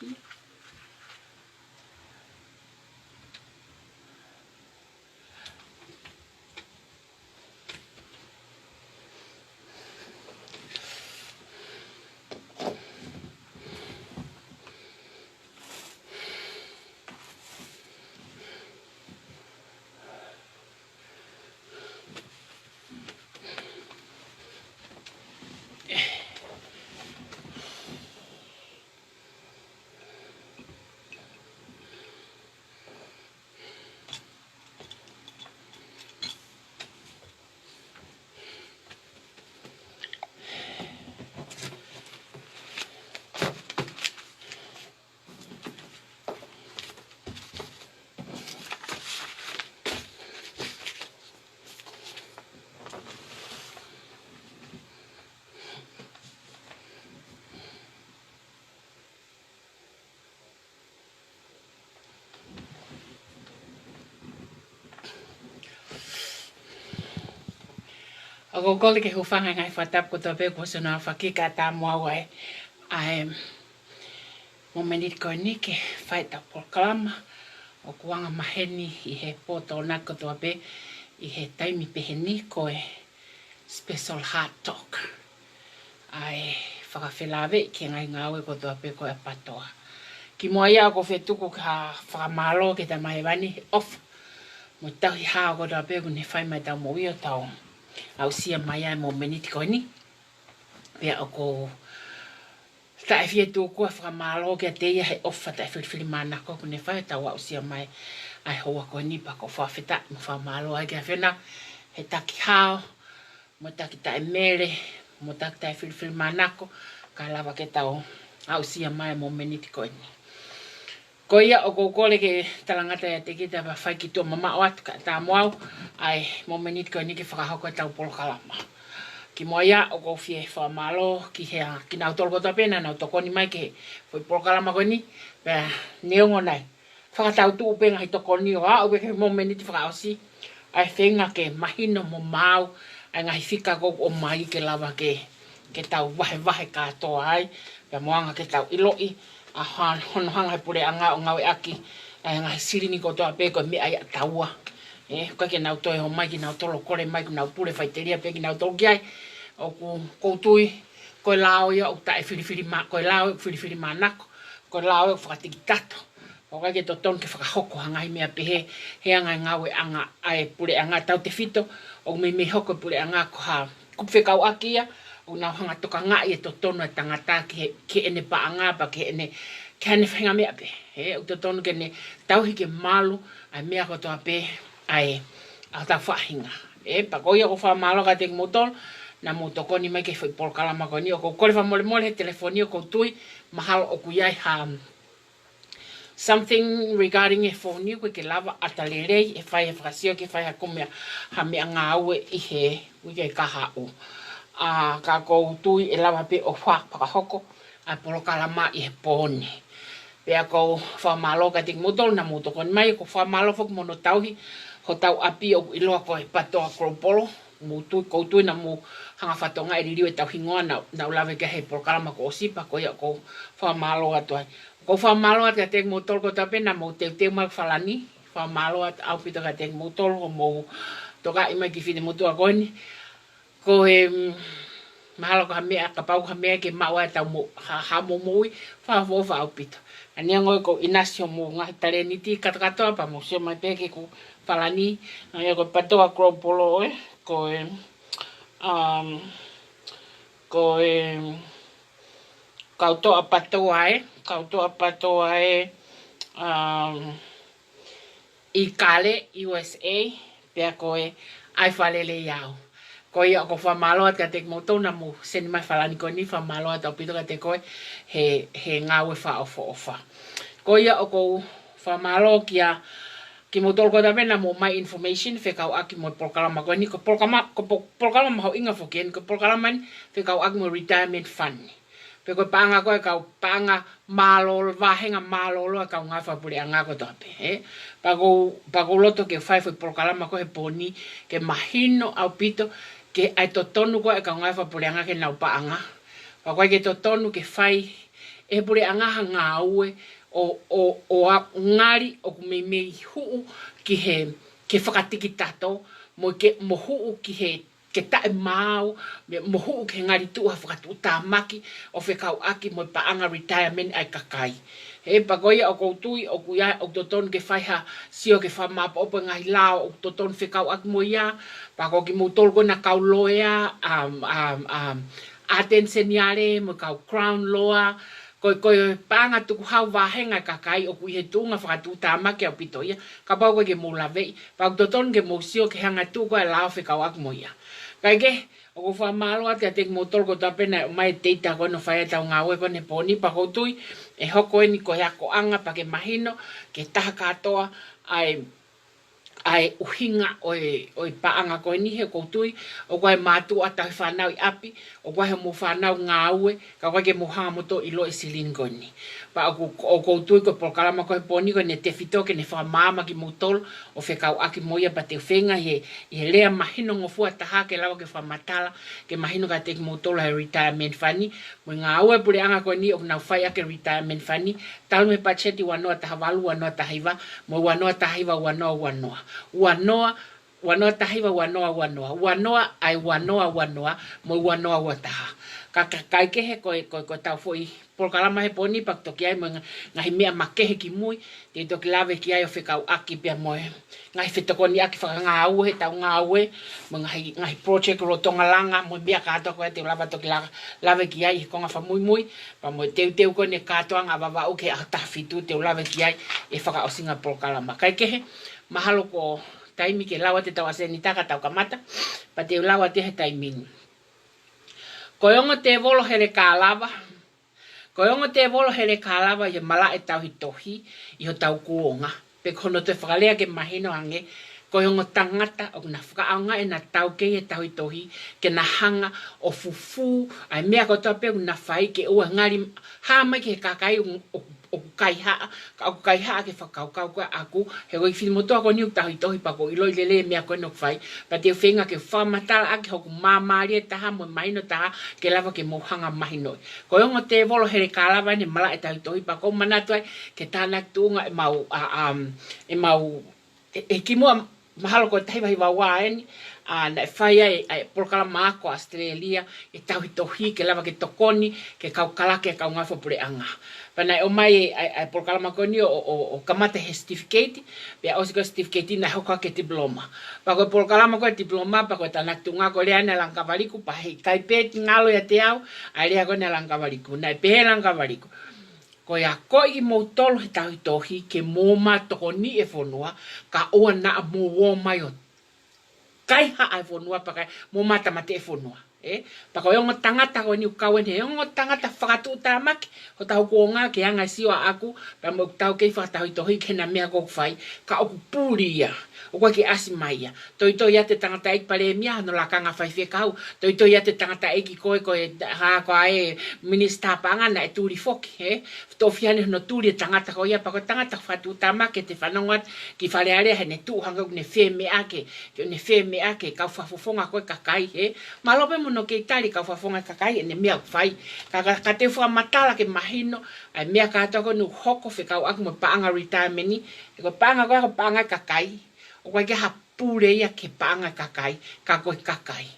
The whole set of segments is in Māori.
here. Ako kole ke hufanga ngai fatap ko tope ko sona fakika ta moawe ai momenit ko ni ke faita por klama o kuanga maheni I he poto na ko tope I he taimi peheni ko special heart talk ai whakawhelave ki ngai ngawe ko tope ko patoa ki moia ko fetuku ka whakamalo ke ta maewani off mo tahi haa ko tope ko ne whai mai tau mo io tau au sia mai ai mo meniti ko ni pea o ko tae fie tu ko whakamalo ke te ia he ofa tae whiwhiri mana ko ne whai tau au sia mai ai hoa ko ni pa ko whawhita mo whamalo ai ke whina he taki hao mo taki tae mere mo taki tae whiwhiri mana ko ka lawa ke tau au sia mai mo meniti ko ni ko ia o ko kole ke talangata ya te kita pa whai ki tō mama o atu ka tā moau ai mo menit ko ni ke whakahoko tau polo kalama. Ki moa ia o ko fie whamalo ki hea ki nau tolo kota pena nau toko ni mai ke whai polo kalama ko ni pea neongo nai. Whakatau tu upenga hi toko ni o a upe ke mo menit whakaosi ai whenga ke mahino mo mau ai ngahi whika ko o mai ke lawa ke tau wahe katoa ai pea moanga ke tau iloi a hono hanga pure anga o ngawe aki ai ngai sirini ko toa pe ko me ai taua ko ke nau toi ho mai ki nau tolo kore mai ki nau pure faiteria pe ki nau tolo ki ai o ko tui ko lao ia o tae whiriwhiri ma ko lao whiriwhiri manako ko lao whakatiki tato o ke to ton ke whakahoko hangai mea pe he anga ngawe anga ai pure anga tau te fito o me hoko pure anga ko ha kupwhekau aki ia o nau hanga toka ngai e to tono e tangata ke ene pa anga pa ke ene whenga mea pe. O to tono ke ne tauhi ke malu ai mea ko toa pe ai a ta whahinga. Pa ko ia ko wha malo ka te motol na mo toko ni mai ke whai polo kalama ko ni o ko kore wha mole he telefoni o ko tui mahalo o kuyai ha something regarding e phone ko ke lava atalere e whai e whakasio ke whai hakumea ha mea ngā ue I he wike kaha o. Ka ko tui e lawa pe o whakahoko a polo kalama I he pōni. Pea ko whamalo ka tik motol na moto kon mai ko whamalo fok mono tauhi ho tau api o iloa ko he patoa kropolo mo tui ko tui na mo hanga whatonga e ririwe tau hingoa na ulawe ke he polo kalama ko osipa ko ia ko whamalo atuai. Ko whamalo at ka tek motol ko tape na mo teu mai whalani whamalo at au pito ka tek motol ko mo toka imai ki whine motua koini ko he mahalo ka mea ka pau ka mea ke maua tau mo ha mo moi fa au pito ania ngoi ko inasio mo ngahi tare ni ti katoa pa mo sio mai peke ko falani ania ko patoa kropolo ko kautoa patoa I kale USA pea ko ai falele iau ko ia ko whamalo at ka tek moto na mo seni mai whalani ko ni whamalo at au pito ka te koe he ngawe wha ofa. Ko ia o ko whamalo ki motol ko tape na mo mai information whekau aki mo polkalama ko ni ko polkalama hau inga whoken ko polkalama ni whekau aki mo retirement fund. Peko paanga koe kau paanga malolo, wahenga malolo kau ngafa puri anga ko tape. Pako loto ke whai polkalama ko he poni ke mahino au pito ke ai to tonu ko e ka ngai fa pulenga ke nau paanga. Pa koe ke to tonu ke whai e pure angaha ngā ue o ngari o me huu ke whakatiki tato, mo huu ke tae mau, mo huu ke ngari tua whakatu maki o whekau aki mo paanga retirement ai kakai. He pagoia o koutui o kuia o toton ke whaiha sio ke whamapa opa ngahi lao o toton whekau aki mo ia, pako ki mo tolgo na kau loea, atenseniare mo kau crown loa, koe panga tuku hau wahenga kakai o kui he tunga whakatu maki au pito ia, ka pau koe ke mo lavei, pako toton ke mo sio ke hanga tuku e lao whekau aki mo ia. Kai ke, o ko whamalo ati a te mo tolgo tapena o mai teita koe no whaia tau ngā ue kone poni pa koutui, e hoko e ni ko hako anga pa ke mahino, ke taha katoa ai uhinga oi paanga koe ni he koutui, o koe mātu ata he whanau i api, o koe he mo whanau ngā ue, ka koe ke mo hanga moto i lo e silin koe ni. Pa o koutui ko polkalama koe poni koe ne te whito ke ne whamama ki mo tol, o whekau aki moia pa te whenga he lea mahino ngofua taha ke lawa ke whamatala, ke mahino ka te ki mo tol he retirement fani, mo ngā ue pure anga koe ni o nau whai ake retirement fani, talu me pacheti wanoa taha walu, wanoa tahiwa, mo wanoa tahiwa, wanoa. Wanoa tahiwa, wanoa ai wanoa, mo wanoa wataha. Kai kehe koe tau foi polkalama he poni pak toki ai mo ngahi mea makehe ki mui, te toki lawe ki ai o whekau aki pia moe. Ngahi whetokoni aki whaka ngā ue, tau ngā ue, mo ngahi project rotonga langa, mo mea kato koe te lawa toki lawe ki ai he konga whamui, pa mo teu kone katoa ngā wawau ke atawhitu te lawe ki ai e whaka o singa polkalama. Kai kehe, mahalo ko taimi ke lawa te tau aseni taka tau kamata, pa te lawa te he taimini. Koiongo te volo here kālawa. Koiongo te volo here kālawa i mala e tau hitohi i ho tau kuonga. Pe kono te whakalea ke mahino ange, koiongo tangata o na whakaaunga e na tau kei e tau hitohi, ke na hanga o fufu, ai mea kotoa pe na whai ke ua ngari, hama ke kakai o kaihaa ke whakaukau koe aku, he koi whimotoa ko niu tahu i tohi pako i loi lele mea koe nok whai, pa te whenga ke whamatala ake hoku māmaari e taha mo mahino taha ke lava ke mohanga mahinoi. Ko ongo te volo here kālawa ne mala e tahu i tohi pako manatuai ke tānak tuunga e mau ki mua mahalo ko tahiwa hiwa waeni, na e whaia e polkalama ako Australia, e tahu i tohi ke lava ke tokoni, ke kaukalake e kau ngafo pure anga. Pana o mai ai polkalama ko ni o kamata he certificate, pe o siko certificate na hoka ke diploma. Pa ko polkalama ko diploma pa ko tanak tunga ko le ana langkavaliku pa he kai peti ngalo ya te au, ai le ko na langkavaliku, na pe langkavaliku. Ko ya ko i mo tolo he tahi tohi ke mo ma toko ni e fonua ka o na mo wo mai o kai ha ai fonua pa kai mo mata mate e fonua. Pa ko yongo tangata ko ni ukawen he yongo tangata whakatu maki ho tau kuonga ke anga siwa aku pa mo tau kei whakatahu i tohi ke na mea kok whai ka oku pūria o kwa ki asimaia toi ia te tangata eki pare mia no la kanga whai whekau toi ia te tangata eki koe haa koa e minister panga na e tūri whoki to fiane no tūri tangata ko ia pa ko tangata whakatu maki te whanongat ki whalearea he ne tūhanga ne wheme ake ka whafofonga koe kakai malope mo no ke tali ka whafonga kakai ne mea whai. Ka te whamatala ke mahino, ai mea kātoko nu hoko whekau aku mo paanga retirement ni. E ko paanga koe ho paanga kakai. O koe ke hapure ia ke paanga kakai, ka koe kakai.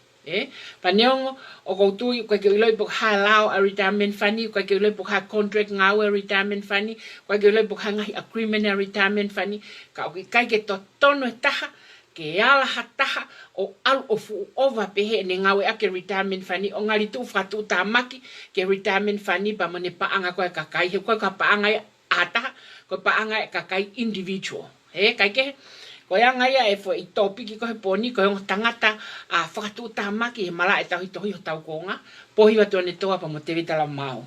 Pa neongo, o koutui, koe ke uloi puk ha lao a retirement funny, koe ke uloi puk ha contract ngau a retirement funny, koe ke uloi puk ha ngahi agreement a retirement funny, ka o kai ke to tono e taha, ke ala hataha o alu o fu ova pehe ne ngawe ake retirement funny o ngari tu whatu maki ke retirement funny pa mo ne paanga koe kakai he koe ka paanga ataha koe paanga kakai individual kai ke koe anga ia e fo i topiki koe poni koe ongo tangata a whakatu maki he mala e tau hitohi o tau konga pohi watu ane toa pa mo te vitala mau.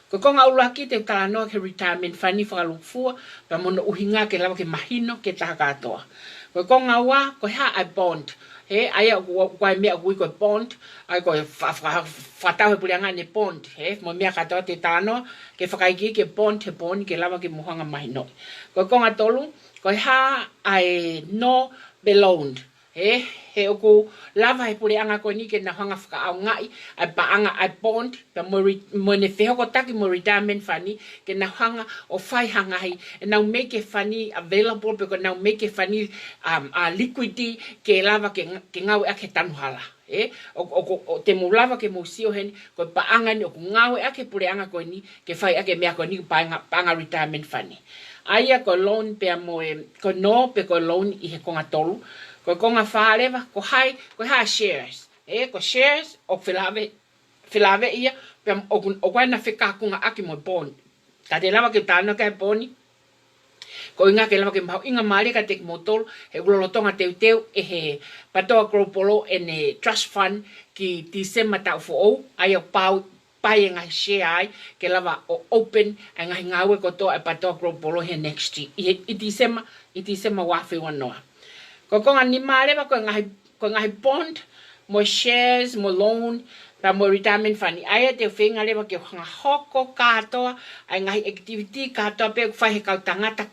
Ko konga ulaki te tala noa ke retirement funny whakalufua pa mo no uhinga ke lawa ke mahino ke taha katoa. Ko konga ua, ko ha ai bond. Ai koe mea kui koe bond. Ai koe whatau he pureanga ne bond. Mo mea katoa te tānoa. Ke whakaiki ke bond he bond ke lawa ke muhanga mahi noi. Ko konga tolu, ko ha ai no belonged. he oku lava he pule anga koe ni ke na hanga whaka au ngai, ai pa anga ai bond, pa mo ne whehoko taki mo retirement fani, ke na hanga o whai hanga hei, e nau make fani available, peko nau make fani liquidity ke lava ke ngau ake tanuhala. O te mo lava ke mo sio heni, koe pa anga ni oku ngau ake pule anga koe ni, ke whai ake mea koe ni pa anga retirement fani. Aia ko loan pe mo ko no pe ko loan I he konga tolu. Ko konga whārewa, ko hai shares. Ko shares, o whilawe ia, o koe na whikakunga aki mo bond. Ta te lawa ke tāna kai boni, ko inga ke lawa ke mahu, inga maare ka te ki mo tolu, he ulolotonga teu, he patoa kropolo ne trust fund ki December tau fo ai o pau, pai ngai share ai, ke lawa o open, ngai ngawe kotoa e patoa kropolo he next year. I December wafi wanoa. Ko konga ni marewa ko ngahi bond, mo shares, mo loan, pa mo retirement fund. Aia te whenga rewa ke hanga hoko katoa, ai ngahi activity katoa pe whai he kau tangata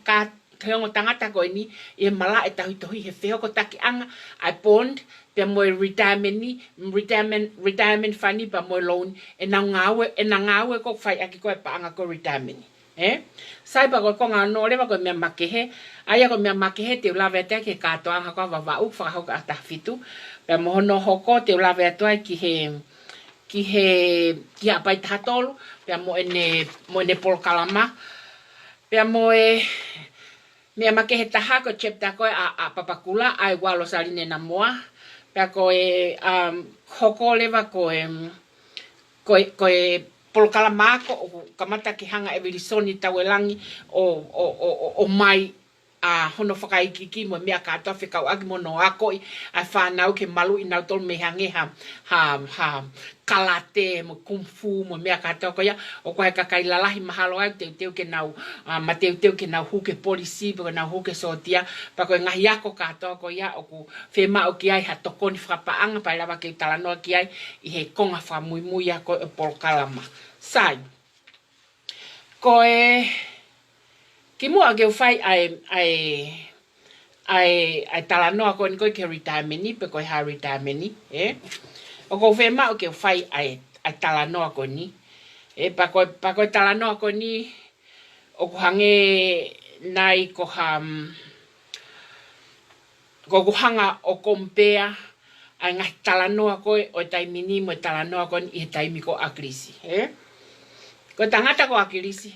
heongo tangata koe ni, I mala e tahui tohi he whehoko taki anga, ai bond, pe mo retirement fund pa mo loan, e na ngawe ko whai aki koe pa anga ko retirement. Sai pa ko konga no rewa ko mea makehe, aia ko mea makehe te ulawe atea ke katoa anga ko wawau, whakahoka ata whitu, pe mohono hoko te ulawe atua ki apai tatolu, pe mo ene polkalama, pe mo mea makehe taha ko chapter koe a papakula, ai walo saline na moa, pe ko hoko lewa ko polkalama ko o kamata ki hanga e virisoni tawelangi o mai a hono whakaikiki mo mea katoa whikau agi mono akoi a whanau ke malu I nau tolu me hange ha kalate mo kung fu mo mea katoa ko ia o koe kakai lalahi mahalo ai teu ke nau ma teu ke nau huke polisi pako nau huke sotia pa koe ngahi ako katoa ko ia o ku whema o ki ai ha tokoni whapaanga pa ilawa ke talanoa ki ai I he konga whamui ako e polkalama. Sai, koe ki mua ke whai ai talanoa koe ni koe ke retirement ni, pe koe ha retirement ni, O ko whema o ke whai ai talanoa koe ni, pa koe talanoa koe ni, o ko hange nai ko hanga o kompea, ai ngai talanoa koe o taimini mo talanoa koe ni I he taimi ko akirisi, Ko tangata ko akirisi,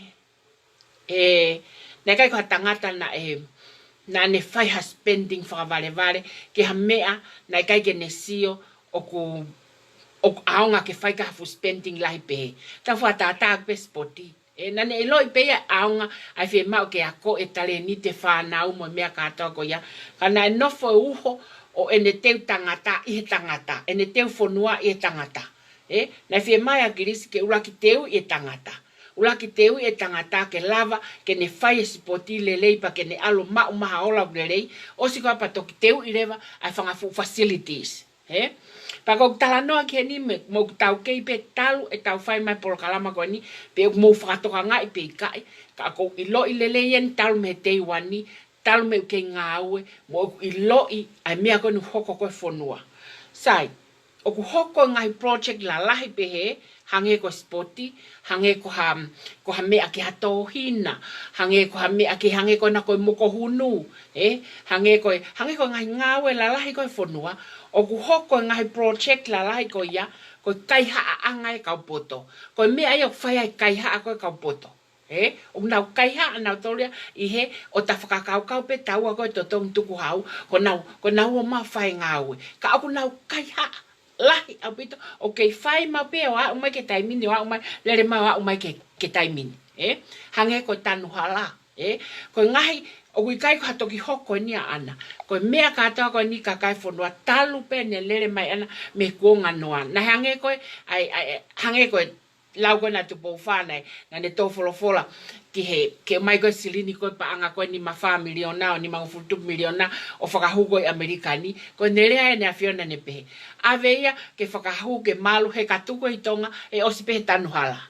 Nē kai ko tangata na ne whai ha spending whakawale ke ha mea nai kai ke ne sio o aonga ke whai ka hafu spending lahi pehe. Ta wha tātāk pe spoti. Nane e loi pea aonga ai whi mau ke ako e tale ni te whanau mo mea katoa ko ia. Kana e nofo e uho o ene teu tangata I he tangata. Ene teu whonua I he tangata. Nai whi mai a kirisi ke uraki teu I he tangata. Ulaki teu e tangata ke lava ke ne whai e sipoti lelei pa ke ne alo mau maha ola lelei o si koa patoki teu I rewa ai whangafu facilities. Pa kau talanoa ke ni mo tau kei pe talu e tau whai mai polokalama koe ni pe mo whakatoka ngai pe kai ka kou I loi lelei en talu me tei wani talu me ke ngāue mo I loi ai mea koe nu hoko koe whonua. Sai, o ku hoko ngai project la lahi pehe hange ko spoti, hange ko ha mea ki hato hina, hange ko ha mea ki hange ko na koe moko hunu, hange ko ngai ngawe la lahi koe whonua, o ku hoko ngai project la lahi ko ia, ko kai haa angai kau poto, ko mea ia whai ai kai haa koe kau poto. O nau kai haa nau tolia I he o ta whakakau pe taua koe to tong tuku hau, ko nau o maa whai ngawe, ka aku nau kai haa, lahi apito o ke fai ma pe o a umai ke taimini o a umai lere ma o umai ke taimini hange ko tanu hala ko ngahi o kui kai ko hatoki hoko ni ana ko mea ka ta ko ni ka kai fonua talu pe ne lere mai ana me ko nganoa na hange ko hange ko lau ko na tu po fa na ne to fola ke mai ko silini ko pa anga ko ni ma fa miliona ni ma futu miliona o whakahugo I Amerikani ko nere ai ne afiona ne pe aveia ke whakahu ke malu he katuko I tonga e osi pe tanu hala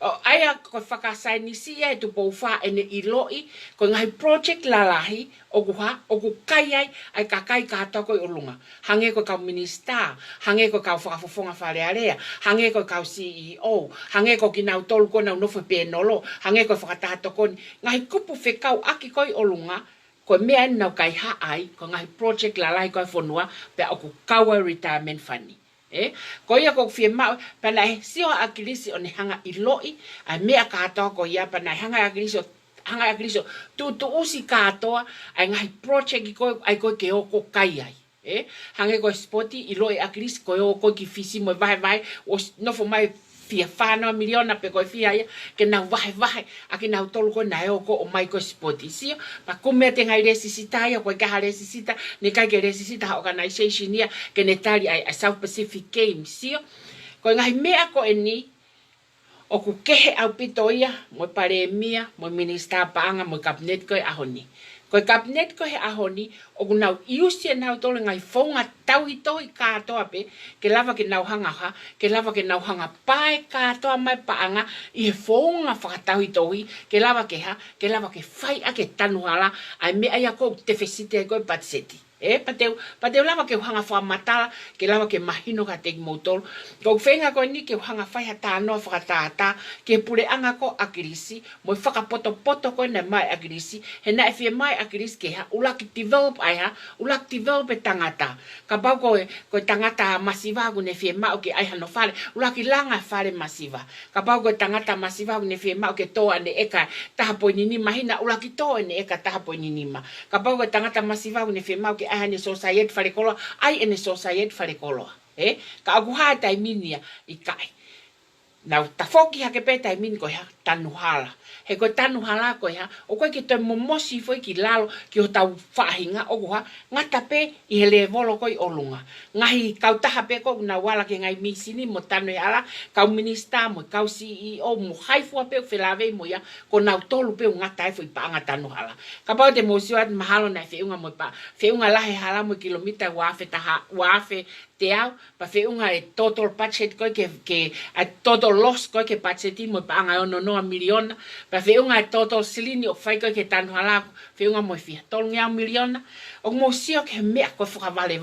O aia ko whakasainisi e tu pou wha ene I loi, ko ngai project lalahi, o ku kai ai ka kai katoa ko I olunga. Hange ko kau minister, hange ko kau whakafofonga wharearea, hange ko kau CEO, hange ko ki nau tolu ko nau nofo penolo, hange ko whakatato ko ngai kupu whekau aki ko I olunga, ko mea nau kai haai, ko ngai project lalahi ko whanua, pe o ku kaua retirement funny. Ko ia ko fie mau pana sio akilisi o ne hanga I loi a mea katoa ko ia pana hanga akilisi tu usi katoa ai ngai project ko ai ko ke o ko kai ai hange ko spoti I loi akilisi ko o ko ki fisi mo vai o no fo mai fia fano miliona pe ko fia ia ke na vai a ke na tolu ko na o ko o mai ko spoti sio pa kume te ngai resisita ia ko ka resisita ne ka ke resisita organization ia ke ne tali ai South Pacific Games sio ko ngai mea ko eni o ku kehe au pito ia mo pare mia mo minister paanga mo cabinet ko ahoni ko cabinet ko he ahoni o ku nau iusi nau tole ngai fonga tau I toi katoa pe ke lava ke nau hanga ha ke lava ke nau hanga pae katoa mai paanga I fonga whakatau I toi ke lava ke ha ke lava ke fai ake tanuhala ai mea ia ko te fesite ko patseti pateu lava ke hanga wha matala ke lava ke mahino ka te motol ko whenga ko ni ke hanga whai hata no whakatata ke pure anga ko akirisi mo whakapoto ko na mai akirisi he na e mai akirisi ke ha ulaki develop ai ha ulaki develop e tangata ka pau ko tangata masiva ku ne ma o ke ai hano fale ulaki langa fale masiva ka pau ko tangata masiva ku ne ma o ke toa ne eka taha po nini mahina ulaki toa ne eka taha po nini ma ka pau ko tangata masiva ku ne ma o ke ai ne society fale kolo ai ene society fale kolo ka aguha tai minia I kai na tafoki ha ke pe tai min ko ha tanuhala he ko tanuhala ko ha o ko ki te momosi foi ki lalo ki o tau fahinga o ha ngata pe I hele volo ko I olunga ngahi kau taha pe ko na wala ke ngai misini mo tanu ala kau minister mo kau CEO mo haifu pe felave mo ya ko na tolu pe ngata foi pa ngata tanuhala ka pa te mo siwa mahalo na fe unga mo pa fe unga la he hala mo kilomita wa fe te au pa fe unga e total budget ko ke a total loss ko ke budget mo pa nga ono no miliona pa fe unga total silini o fai ko ke tanu hala fe unga mo fi tol nga miliona o mo sio ke me ko fuka vale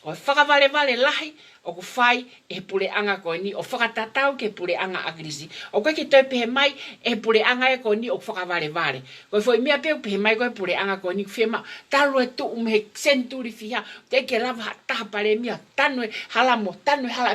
o fuka vale lahi o ku fai e pule anga ko ni o fuka tatau ke pule anga agrisi o ko ke te pe mai e pule anga e ko ni o fuka vale ko foi mea pe mai ko pule anga ko ni fema talo e tu me senturi fia te ke lava ta pare mia tanu hala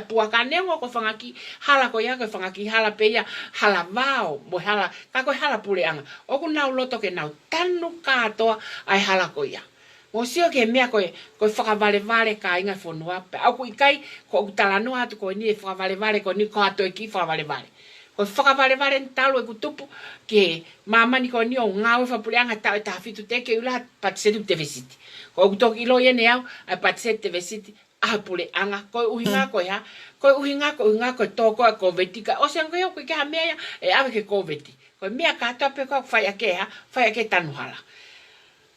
pua ka ne ko fangaki hala ko ya ko fangaki hala pe ya hala vao mo hala ka ko hala pule anga o ku nau loto ke nau tanu katoa ai hala ko ya mo sio ke mea ko whakavale ka inga whanua. Pe au kui kai ko utalano atu ko ni e whakavale ko ni ko ato e ki whakavale. Ko whakavale ntalo e kutupu ke mamani ko ni o ngau whapureanga tau e tahafitu te ke ula patsetu te vesiti. Ko utoki ilo ye ne au a patsetu te vesiti apule anga ko uhinga ko ya. Ko uhinga ko toko ko vetika. O seang ko yo ko ke ha mea e ave ke ko veti. Ko mea katoa pe ko whai ake tanuhala.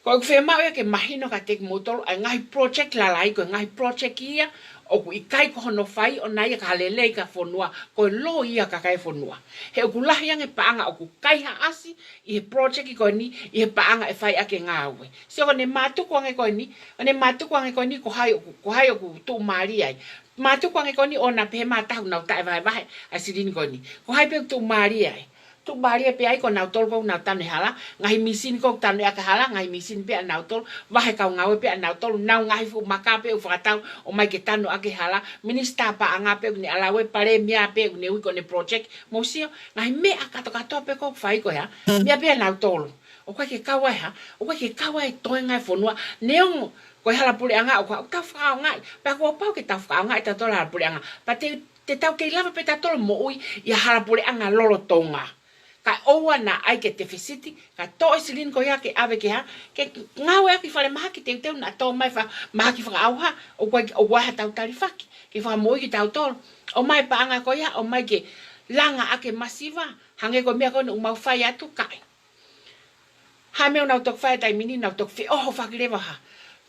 Ko fe mau ke mahino ka tek motor ai ngai project la lai ko ngai project ia o ku ikai ko no fai o nai ka lele ka fonua ko lo ia ka kai fonua he ku la yang e paanga o ku kai ha asi I project ko ni I paanga e fai ake ngawe se ko ne matu ko ngai ko ni ne matu ko ngai ko ni ko hai ku tu mari ai matu ko ngai ko ni ona pe mata na tai vai vai asidin ko ni ko hai pe tu mari ai tu bari pe ai ko na tol ko na tan hala ngai misin ko tan ya ka hala ngai misin pe na tol wa he ka ngawe pe na tol na ngai fu maka pe u fatau o mai ke tanu ake hala minister pa anga pe ni ala we pare mia pe ne wi ko ne project mo sio ngai me aka to pe ko fai ko ya mia pe na tol o ko ke ka wa ha o ko ke ka wa to ngai fonua neong ko hala pule anga o ka fa ngai pa ko pa ke ta fa ngai ta tol hala pule anga pa te tau ke lava pe ta tol mo ui ya hala pule anga lolo tonga ka oa na ai ke te fesiti ka to isilin ko ya ke ave ke ha ke ngawe ki fale maha ki te teu na to mai fa maha ki fa auha o kwa o wa ta tarifaki ke fa moi ki ta tol o mai pa anga ko ya o mai ke langa ake masiva hange ko mea ko no mau fai atu kai ha me na tok fai tai mini na tok fi o fa ki leva ha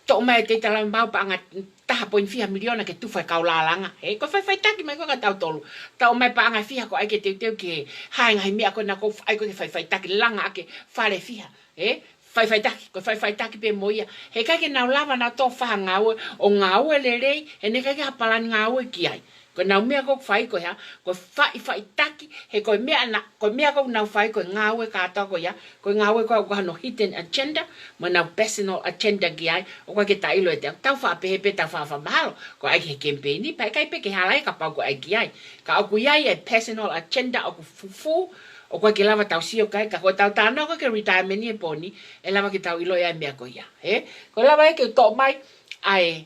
to mai te tala mau pa anga taha poin fia miliona ke tu fai kaulalanga he ko fai taki mai ko ka tau tolu tau mai pa anga fia ko ai ke te ke hai ngai mi ako na ko ai ko fai taki langa ake fale fia he fai taki ko fai taki pe moia he ka ke na lava na to fa ngau o ngau le rei e ne ka ke palan ngau ki ai ko na mea ko fai ko ya ko fai taki he ko mea na ko mea ko na fai ko ngau ka ta ko ya ko ngau ko no hidden agenda mo na personal agenda ki ai o ka ke tai lo te tau fa pe ta fa malo ko ai ke campaign pa kai pe ke hala ka pa ko ai ki ai ka ku ya e personal agenda o ku fufu o ko ke lava tau sio kai ka ko tau ta no ko ke retirement ni poni e lava ke tau ilo ya mea ko ya he ko lava ke to mai ai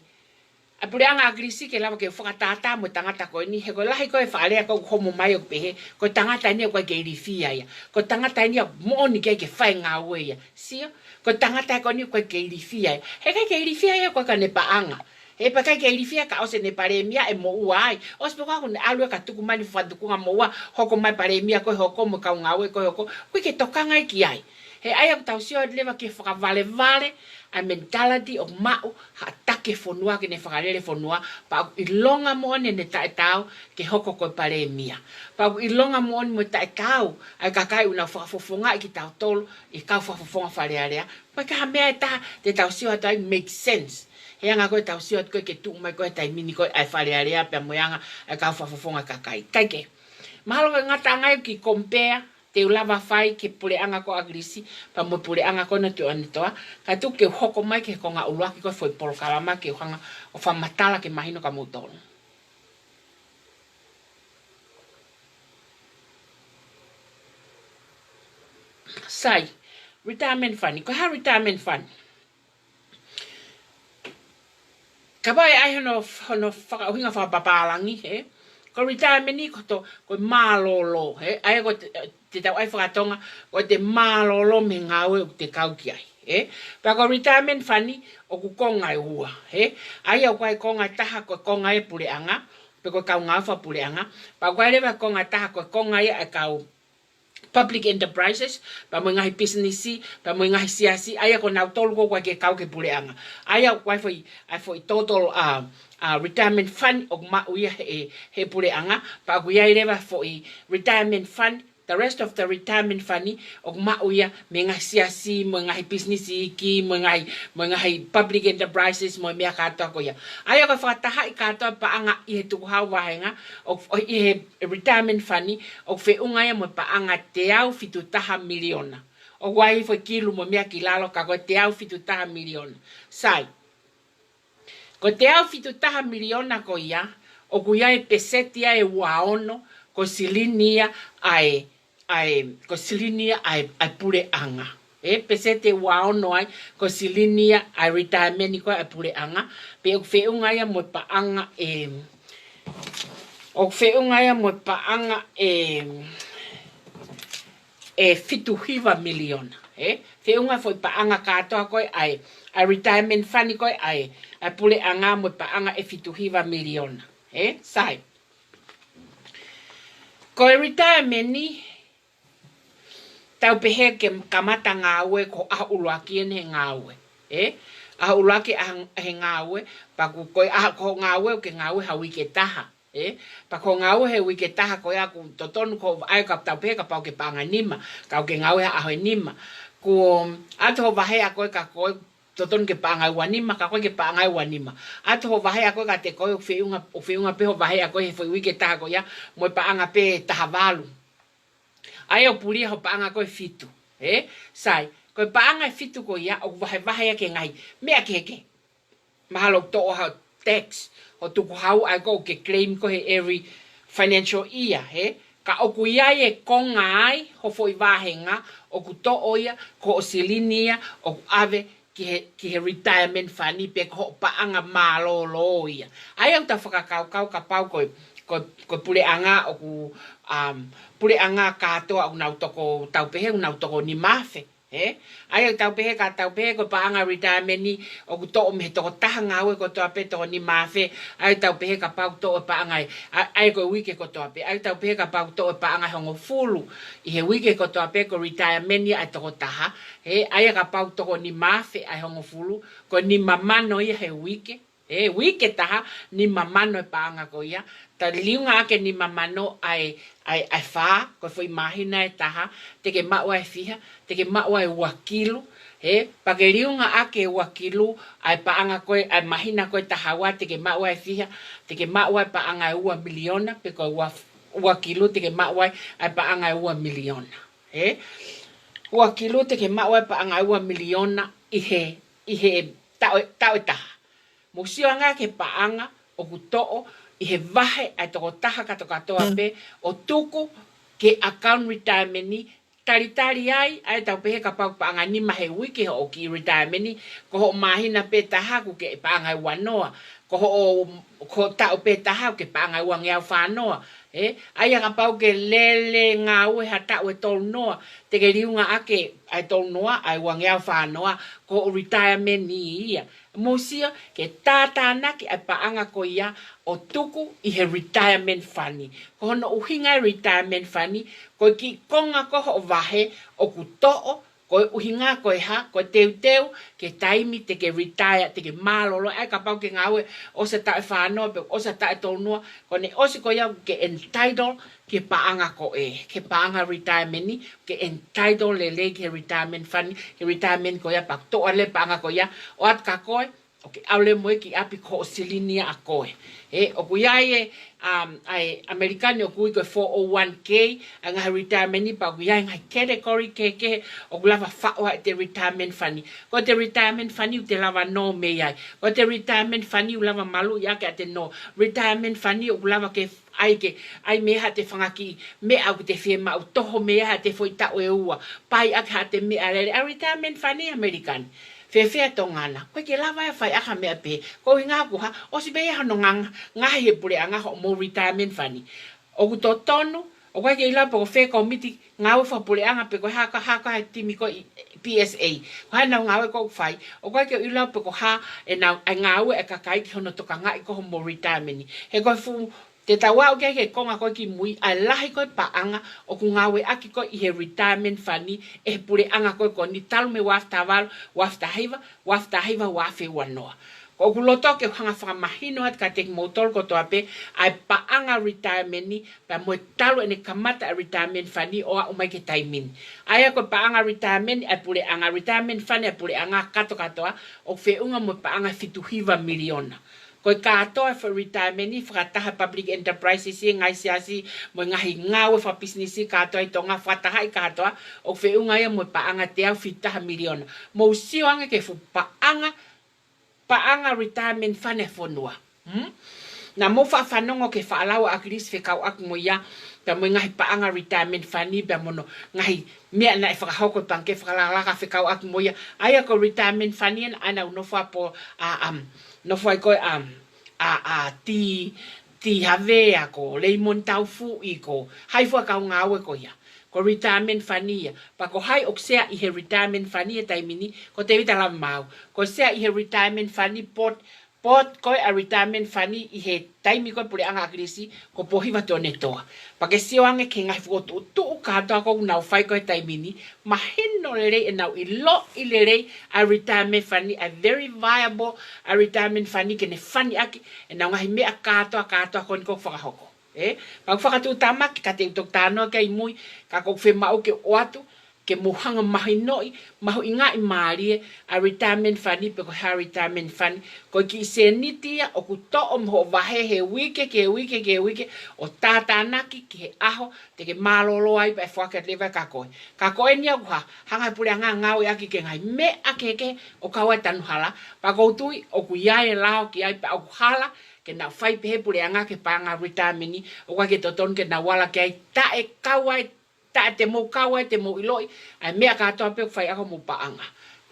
a pure anga agrisi ke lava ke whakatata mo tangata ko ni he ko lahi ko e whaalea ko homo mai o pehe ko tangata ni ko ke irifia ya ko tangata ni mo ni ke whai ngā ue ya sio ko tangata ko ni ko ke irifia ya he ke irifia ya ko ka ne paanga he pa ke irifia ka ose ne paremia e mo uai os po ko ne alu ka tuku mani fadu ku mo wa hoko mai paremia ko hoko mo ka ngā ue ko hoko ko ke tokanga ki ai he ai au tau sio leva ke whakavale a mentality of mau ha take fonua ke ne whakarere fonua pa ilonga mo ne tae tau ke hoko ko paremia pa ilonga mo mo tae tau ai kakai una whakafofonga i ki tau tolu i kau whakafofonga wharearea pa ka mea ta te tau sio atai make sense he anga koe tau sio koe ke tu mai koe tai mini koe ai wharearea pe moyanga ai kau whakafofonga kakai kaike mahalo ngata ngai ki compare te ulava fai ke pule anga ko agrisi pa mo pule anga ko na te anitoa ka tu ke hoko mai ke ko nga uluaki ko foi pol kalama ke hanga o fa matala ke mahino ka mutol sai retirement fund ko ha retirement fund ka bai ai hono fa hinga fa papalangi he ko retirement ni ko to ko malolo he ai ko te tau ai whakatonga o te malolo me ngawe o te kauki ai. Pa ko retirement fund o ku konga e ua. Ai au kai konga taha ko konga e pule anga. Pe ko kau ngawha pule anga. Pa ko ai lewa konga taha ko konga e kau public enterprises. Pa mo ngahi businessi. Pa mo ngahi siasi. Ai ko nau tolu ko ke kau ke pule anga. Ai au kai foi total retirement fund o ma uia he pule anga. Pa ko ai lewa foi retirement fund. The rest of the retirement fund o ma uia me ngai siasi mo ngai business ki mo ngai public enterprises mo me ka to ko ya ai ko fa ta hai ka to pa anga I tu ha wa nga o I retirement fund o fe unga ya mo pa anga te au fitu taha miliona o wai fo kilu mo me ki lalo ka ko te au fitu taha miliona sai ko te au fitu taha miliona ko ya o ku ya e pesetia e waono ko silinia ko silinia ai pure anga pesete wao no ai ko silinia ai retirement ko ai pure anga pe o fe unga ya mo pa anga o fe unga ya mo pa anga fitu hiva miliona fe unga foi pa anga ka to ko ai retirement fund ko ai pure anga mo pa anga fitu hiva miliona sai ko retirement ni tau pehe ke kamata ngawe ko a uluaki he ngawe a uluaki he ngawe pa ko ko ngawe ke ngawe hawi ke taha pa ko ngawe he wi ke taha ko ya ku toton ko ai ka tau pehe ka pa ke panga nima ka ke ngawe a ho nima ko ato vahe a ko ka ko toton ke panga wanima ka ko ke panga wanima ato vahe a ko ka te ko fe unga peho vahe a ko he wi ke taha ko ya mo pa anga pe taha valu ai o puri ho paanga ko fitu sai ko paanga fitu ko ya o vahe ke ngai me ke mahalo to ha tax o tu hau ai ko ke claim ko every financial year ka o ku ia e ko ngai ho foi vahenga o ku to oia ko silinia o ave ki retirement fund pe ko paanga malolo ia ai o ta whakakau ka pau ko pule anga o ku pule anga katoa o nau toko tau pehe o nau toko ni mafe Ai tau pehe ka tau pehe ko paanga retirement ni o ku to me to taha ngawe ko to ape to ni mafe ai tau pehe ka pau to paanga ai ko wike ko to ape ai tau pehe ka pau to paanga hongo fulu I he wike ko to ape ko retirement ni ai to taha ai ka pau to ni mafe ai hongo fulu ko ni mamano I he wike wike taha ni mamano paanga ko ia ta liunga ake ni mamano ai fa ko foi mahina taha te ke maua fiha te ke maua wakilu pa ke liunga ake wakilu ai paanga ko ai mahina ko taha te ke maua fiha te ke maua paanga ua miliona pe ko wakilu te ke maua ai paanga ua miliona wakilu te ke maua paanga ua miliona I he tau taha Musio anga ke paanga o kuto'o I he vahe ai toko taha katoa pe o tuku ke account retirement ni tari ai tau pehe ka pau paanga ni mahe wiki ho ki retirement ni ko ho mahina pe taha ku ke paanga wanoa ko tau pe taha ke paanga wang ya whanoa ai ka pau ke lele ngā ue ha tau tol noa te ke riunga ake ai tol noa ai wang ya whanoa ko retirement ni ia Mosia ke tātāna ki ai paanga ko ia o tuku I he retirement funny. Ko hono uhinga retirement funny, ko ki konga ko ho vahe o ku to'o, ko uhinga ko ha, ko teu ke taimi te ke retire, te ke malolo, ai ka pau ke ngawe o se tae whanoa, o se tae tonua, ko ne osi ko ia ke entitled ke paanga ko ke paanga retirement ni, ke entitled le ke retirement funny, ke retirement ko ia pak toa le paanga ko ia, o at ka koe, okay, aule moe ki api ko silinia a koe. O kuiae ai Amerikani o kui ko 401k anga retirement ni pa kuiae ngai category ke o kulava whaua te retirement funny. Ko te retirement funny te lava no me ai. Ko te retirement funny ulava malu ia ke te no. Retirement funny o kulava ke ai me ha te whangaki me au te whie mau toho me ha te whoita o e ua. Pai ak ha te me alele. A retirement funny Amerikani. Fefea tongana ko ke lava fai aka me ape ko inga ku ha o si be ha no nga he pure anga ho mo retirement funny o ku totono o ko ke ila po fe committee nga o fa pure anga pe ko ha ka timi ko PSA ha na nga ko fai o ko ke ila po ko ha e na nga o e ka kai ki hono to ka nga ko mo retirement he ko fu te tawa o ke konga ko ki mui a lahi ko paanga o ku ngawe aki ko I he retirement funny e pure anga ko ni talu me wafta hiva wafe wanoa. Ko ku loto ke hanga whakamahino at ka tek motol ko to ape ai paanga retirement ni pa mo talu ene kamata retirement funny o a umai ke taimin. Aya ko paanga retirement ai pure anga retirement funny ai pure anga katoa o fe unga mo paanga fituhiva miliona. Ko katoa for retirement ni whakataha public enterprises ngai siasi mo ngahi ngawe for business katoa I tonga whataha I katoa o whiunga ia mo paanga te au whitaha miliona. Mo siwanga ke fu paanga retirement fane whanua. Na mo whanongo ke whaalawa akiris whekau aku mo ia pa mo ngahi paanga retirement fani pa mo ngahi mea na whakahoko panke whakalaka whekau aku mo ia. Aya ko retirement fani ana unofa po no foi ko ti havea ko leimon tau fu iko hai fo ka ngawe ko ya ko retirement fania pa ko hai oksea I he retirement fania taimini ko te vita la mau ko sea I he retirement fani pot ko a retirement fani I he taimi ko pure anga krisi ko pohiva to netoa pa ke siwange ke ngai fu tu ka to ko na fai ko taimini mahino le na ilo ilere a retirement fani a very viable a retirement fani ke ne fani aki na ngai me ka to ko ko whakahoko pa whakatu tama ki ka te tok tano ke mui ka ko fe mau ke oatu ke mohanga mahinoi mahu inga I marie a retirement fund pe ko ha retirement fund ko ki senitia o ku to o mo vahe he wike o tatanaki ke aho te ke malolo ai pe fwaka leva ka ko ni ha hanga pule nga o yaki ke ngai me akeke o kawa tanuhala pa ko tui o ku yae lao ki ai pa o hala ke na fai pe pule nga ke panga retirement ni o ka ke toton ke na wala ke ta e kawa ta te mo kawa te mo iloi ai mea ka to pe fai ako mo paanga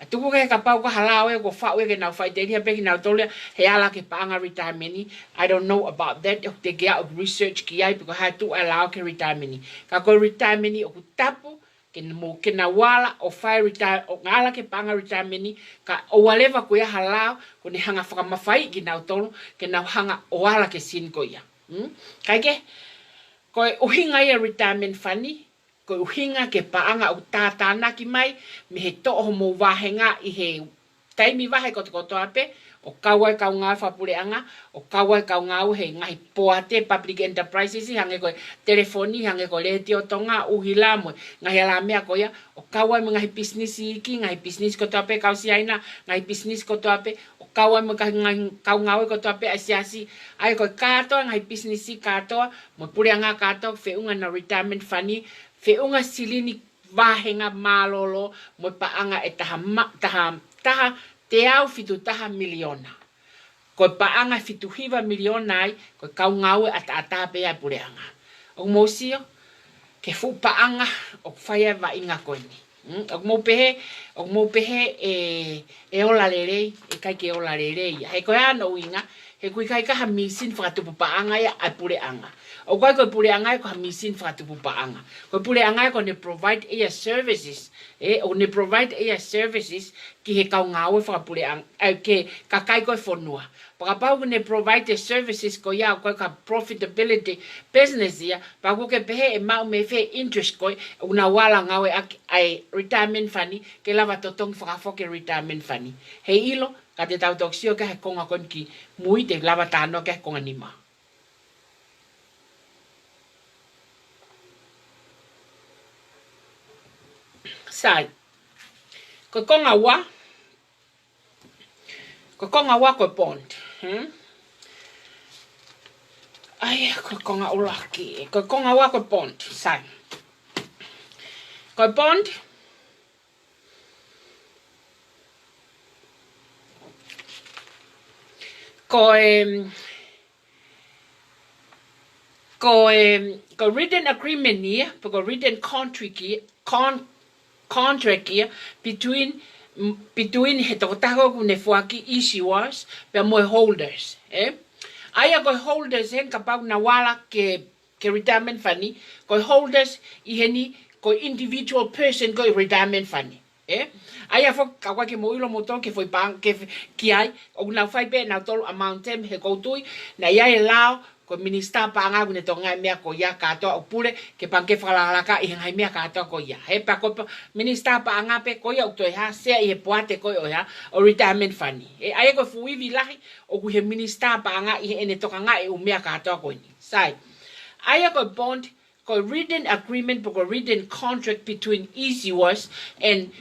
tu ko ka pau ko halawe ko fa we ke na fai te ni pe na tole he ala ke paanga retirement ni I don't know about that te get of research ki ai because ha tu allow ke retirement ni ka ko retirement ni o ku tapu ke na wala o fai retire o ngala ke panga retirement ni ka o waleva ko ya halao ko ni hanga whakamawhai ki nau tonu ke nau hanga o wala ke sin ko ia. Kai ke, ko uhinga ia retirement fani, ko uhinga ke paanga o tātāna ki mai, me he to'o mo wahenga i he taimi wahe ko te ape, o kawai kau ngā whapureanga, o kawai kau ngau he ngahi poate public enterprises, hange koe telefoni, hange koe reti o tonga, uhi la moe, ngahi ala mea ko ia, o kawai mo ngahi business iki, ngahi business ko ape kau siaina, ngahi business ko ape, o kawai mo ngahi kau ngau ko ape asiasi, ai koe katoa, ngahi business i katoa, mo pureanga katoa, whiunga na retirement funny, whiunga silini wahenga malolo, mo paanga e taha te au fitu taha miliona. Ko paanga fitu hiva miliona ai, ko kau ngau ata pe ai pureanga. O mosio, ke fu paanga o whaia wa inga koini. O mo pehe e ola lerei, e kai ke ola lerei. He koe ano inga, he kui kai kaha misin whakatupu paanga ia ai pureanga. O koe koe pureanga ko ha misin whakatupu paanga. Koe pureanga ko ne provide air services. O ne provide air services ki he kau ngāwe whakapureanga. Ke kakai koe whonua. Pakapau ko ne provide air services ko ia koe ka profitability business ia. Paku ke pehe e mau me whe interest koe. Una wala ngawe ai retirement funny. Ke lava totong whakafoke retirement funny. He ilo, ka te tau toksio ke he konga kon ki mui te lava tāno ke he konga nima. Sai, ko konga wa ko bond. Ai, ko konga ulaki. Ko konga wa ko bond. Sai. Ko bond. Ko written agreement ni, ko written contract here between he tokotako kune fuaki issuers pe moe holders. Aya ko holders hen kapag nawala ke retirement funny, ko holders iheni ko individual person ko retirement funny. Aya fo kawa ke mo ilo moton ke foi bank ke kiai o na fai be na tol amount tem he ko tui na ia e lao ko minister pa nga kune tonga mea ko ia kato o pule ke panke whalalaka i hengai mea kato ko ia. He pa ko minister pa nga pe ko ia o toi ha sea i he poate ko ia o retirement funny. Aia ko fuivi lahi o ku he minister pa nga i he ene toka nga e o mea kato ko ni. Sai. Aia ko bond ko written agreement ko written contract between issuers and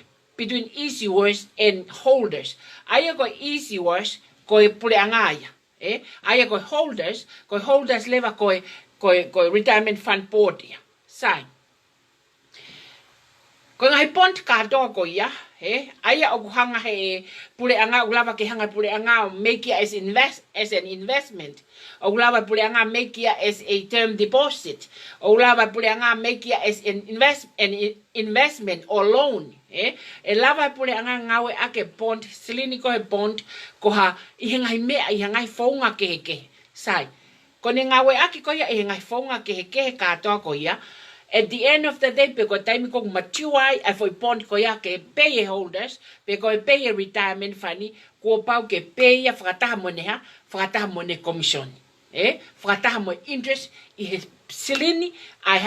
holders. Aia ko issuers ko pule anga ia. Aya ko holders leva ko retirement fund board ia. Sai. Ko ngai bond ka do ko ia, aya o hanga he pule anga ulava ke hanga pule anga make it as an investment. O ulava pule anga make it as a term deposit. O ulava pule anga make it as an investment or loan. E lava pule anga ngawe ake bond, silini ko he bond, ko ha ihengai mea ihengai whaunga ke. Sai. Ko ne ngawe ake ko ia ihengai whaunga ke katoa ko ia. At the end of the day, pe ko taimi ko mature ai foi bond ko ia ke pay holders, pe ko pay retirement funny, ko pau ke pay whakataha mone commission. Whakataha mo interest i he silini ai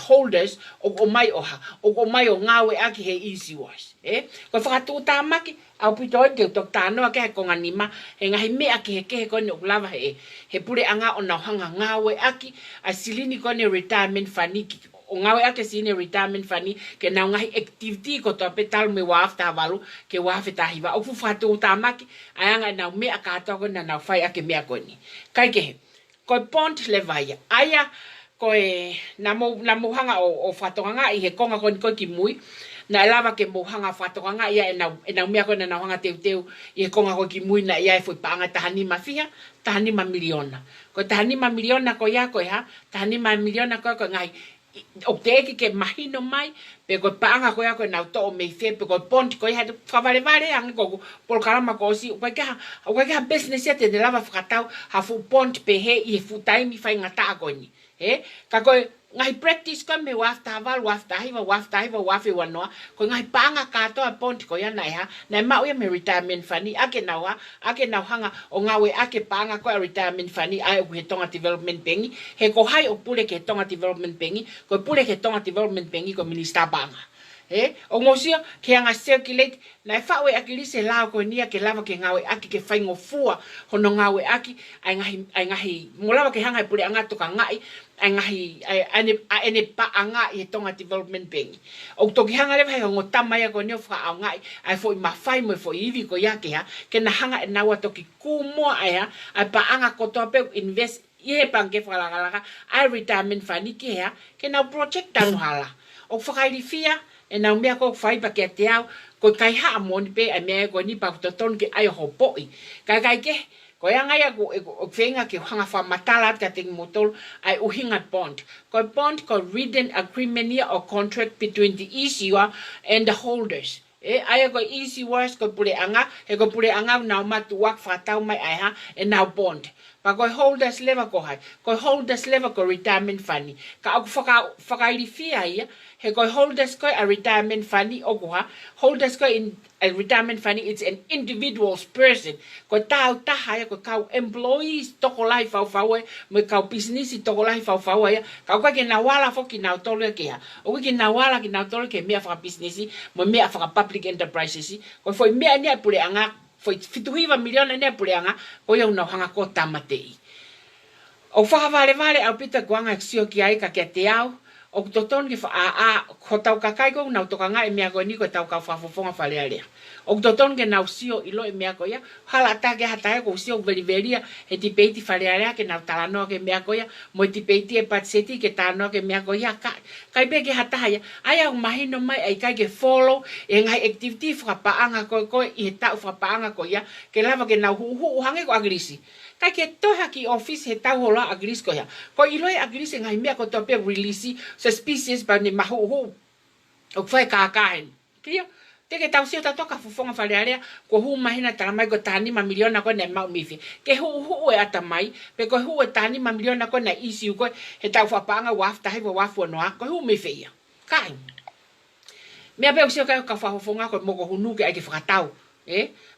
holders o mai oha o mai o ngawe aki he easy wash ko whakatu tamaki au pito ke tok tano ke ko nganima he ngahi me aki he ko no lava he pure anga ona hanga ngawe aki a silini ko ne retirement funny o ngawe ake sine retirement funny ke na ngahi activity ko to petal me wa after valu ke wa after hiva o whakatu tamaki anga na me aka to ko na fai ake me ko ni kai ke ko bond levaya aya ko namo hanga o fatonga i he konga ko ki mui na lava ke mo hanga fatonga ia na mea ko na hanga teu i he konga ko ki mui na ia foi panga tahani ma miliona ko tahani ma miliona ko ia ko ha tahani ma miliona ko ngai o te ke mahino mai pe ko panga ko ia ko na to me fe pe ko bond ko ia favale ang ko por kalama ko si o ka business te de lava fratau ha fu bond pe he i fu time i fai ngata ko ni ka ko ngai practice ko me wafta val wafta hiva wafi wanoa ko ngai panga katoa ponti ko yana ha na mau ya me retirement fani ake nawa hanga o ngawe ake panga ko retirement fani ai he tonga development pengi he ko hai o pule ke tonga development pengi ko pule ke tonga development pengi ko minister banga o ngosia ke anga circulate na fa we akili se la ko nia ke lava ke ngawe aki ke faingo fua hono ngawe aki ai ngahi molava ke hanga pule anga to ka ngai ai ngahi ane pa anga i tonga development pengi o to ki hanga le ho tama ya ko ne fa ngai ai fo ma fai mo fo ivi ko ya ke na hanga na wa to ki kumo ai pa anga ko to pe invest ye pange fa la ai retirement fani ke ya ke na project tanu hala o fa kai fia e na mea ko fai pa ke te au ko kai ha amoni pe a mea ko ni pa to ton ke ai ho poi kai ke ko ya ngai ko fenga ke hanga fa matala ka ting motol ai uhinga bond ko written agreement or contract between the issuer and the holders ai ko easy words ko pure anga ko pure anga na ma tu wak fa tau mai ai ha e na bond pa ko holders level ko retirement fund ka aku faka fia ia he ko holders ko a retirement fund o ko ha holders ko in a retirement fund it's an individual's person ko tau ta ko ka employees to ko lai fa we me ka business to ko lai fa ya ka ko ke na wala fo ki na tole ke ha o ki na wala ki na tole ke me fa business mo me fa public enterprises ko foi me ani pure anga foi fituhiva miliona ne puleanga ko ia una hanga ko tamatei o fa vale au pita kwanga xio ki ai ka ke te au o toton ki fa ko tau ka kai ko na to ka ngai me ko ni ko tau ka fa fonga fale ale o toton ke na xio ilo me ko ya hala ta ke hata ko xio veriveria e ti peiti fale ale ke na tala no ke me ko ya mo ti peiti e patseti ke ta no ke me ko ya kai be ke hata ya ai au mahino mai ai kai ke follow e ngai activity fa pa anga ko i ta fa pa anga ko ya ke lava ke na hu hange ko agrisi kai ke to haki office he tau hola agris ko ya ko iloi agris ngai me ko to pe release se species ba ni mahu o fai ka kaen pia te ke tau si ta toka fufonga fale area ko hu mahina tala mai ko tani ma miliona ko ne mau mifi ke hu e ata mai pe ko hu e tani ma miliona ko na isi ko he tau fa panga wafta he wa fu no ko hu me feia kai me abe usia ka fa fufonga ko mo ko hunu ke ai ke fa tau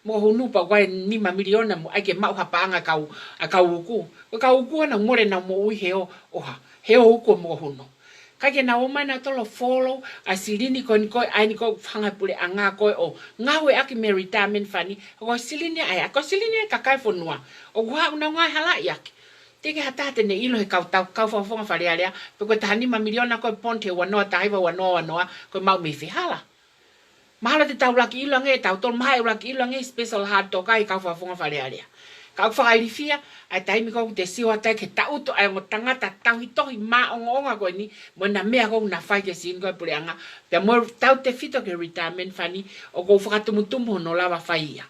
mo hunu pa kwa ni ma miliona mo ai ke mau ha panga ka uku na more na mo ui heo ko mo hunu ka ke na o mana to lo follow asilini kon ko ai ni ko hanga pule anga ko o ngawe aki me retirement fani ko silini ai ko silini ka kai fonua o wa una nga hala yak te ke hata te ne ilo he ka fa fonga fale ale pe ko tani ma miliona ko ponte wa no ta iwa wa no ko mau me fi hala mahala te tau laki ilange tau tol mai laki ilange special hard to kai ka fa fonga fale ale ka fa ai fia ai tai mi ko te siwa ta ke tau to ai mo tangata tau hito hi ma onga ko ni mo na me ko na fa ke sin ko puleanga pe mo tau te fito ke retirement fani o ko fa tu mutumo no lava faia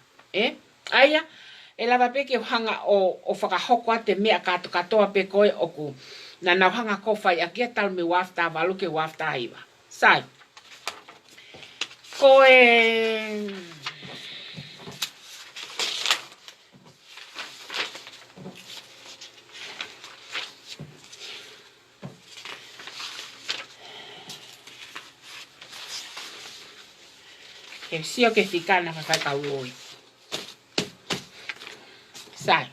aya e lava pe ke hanga o fa hoko te me ka to pe ko o ku na hanga ko fa ya ke tal me wafta valu ke wafta iba sai ko que sio que ficar na fa ka oi sai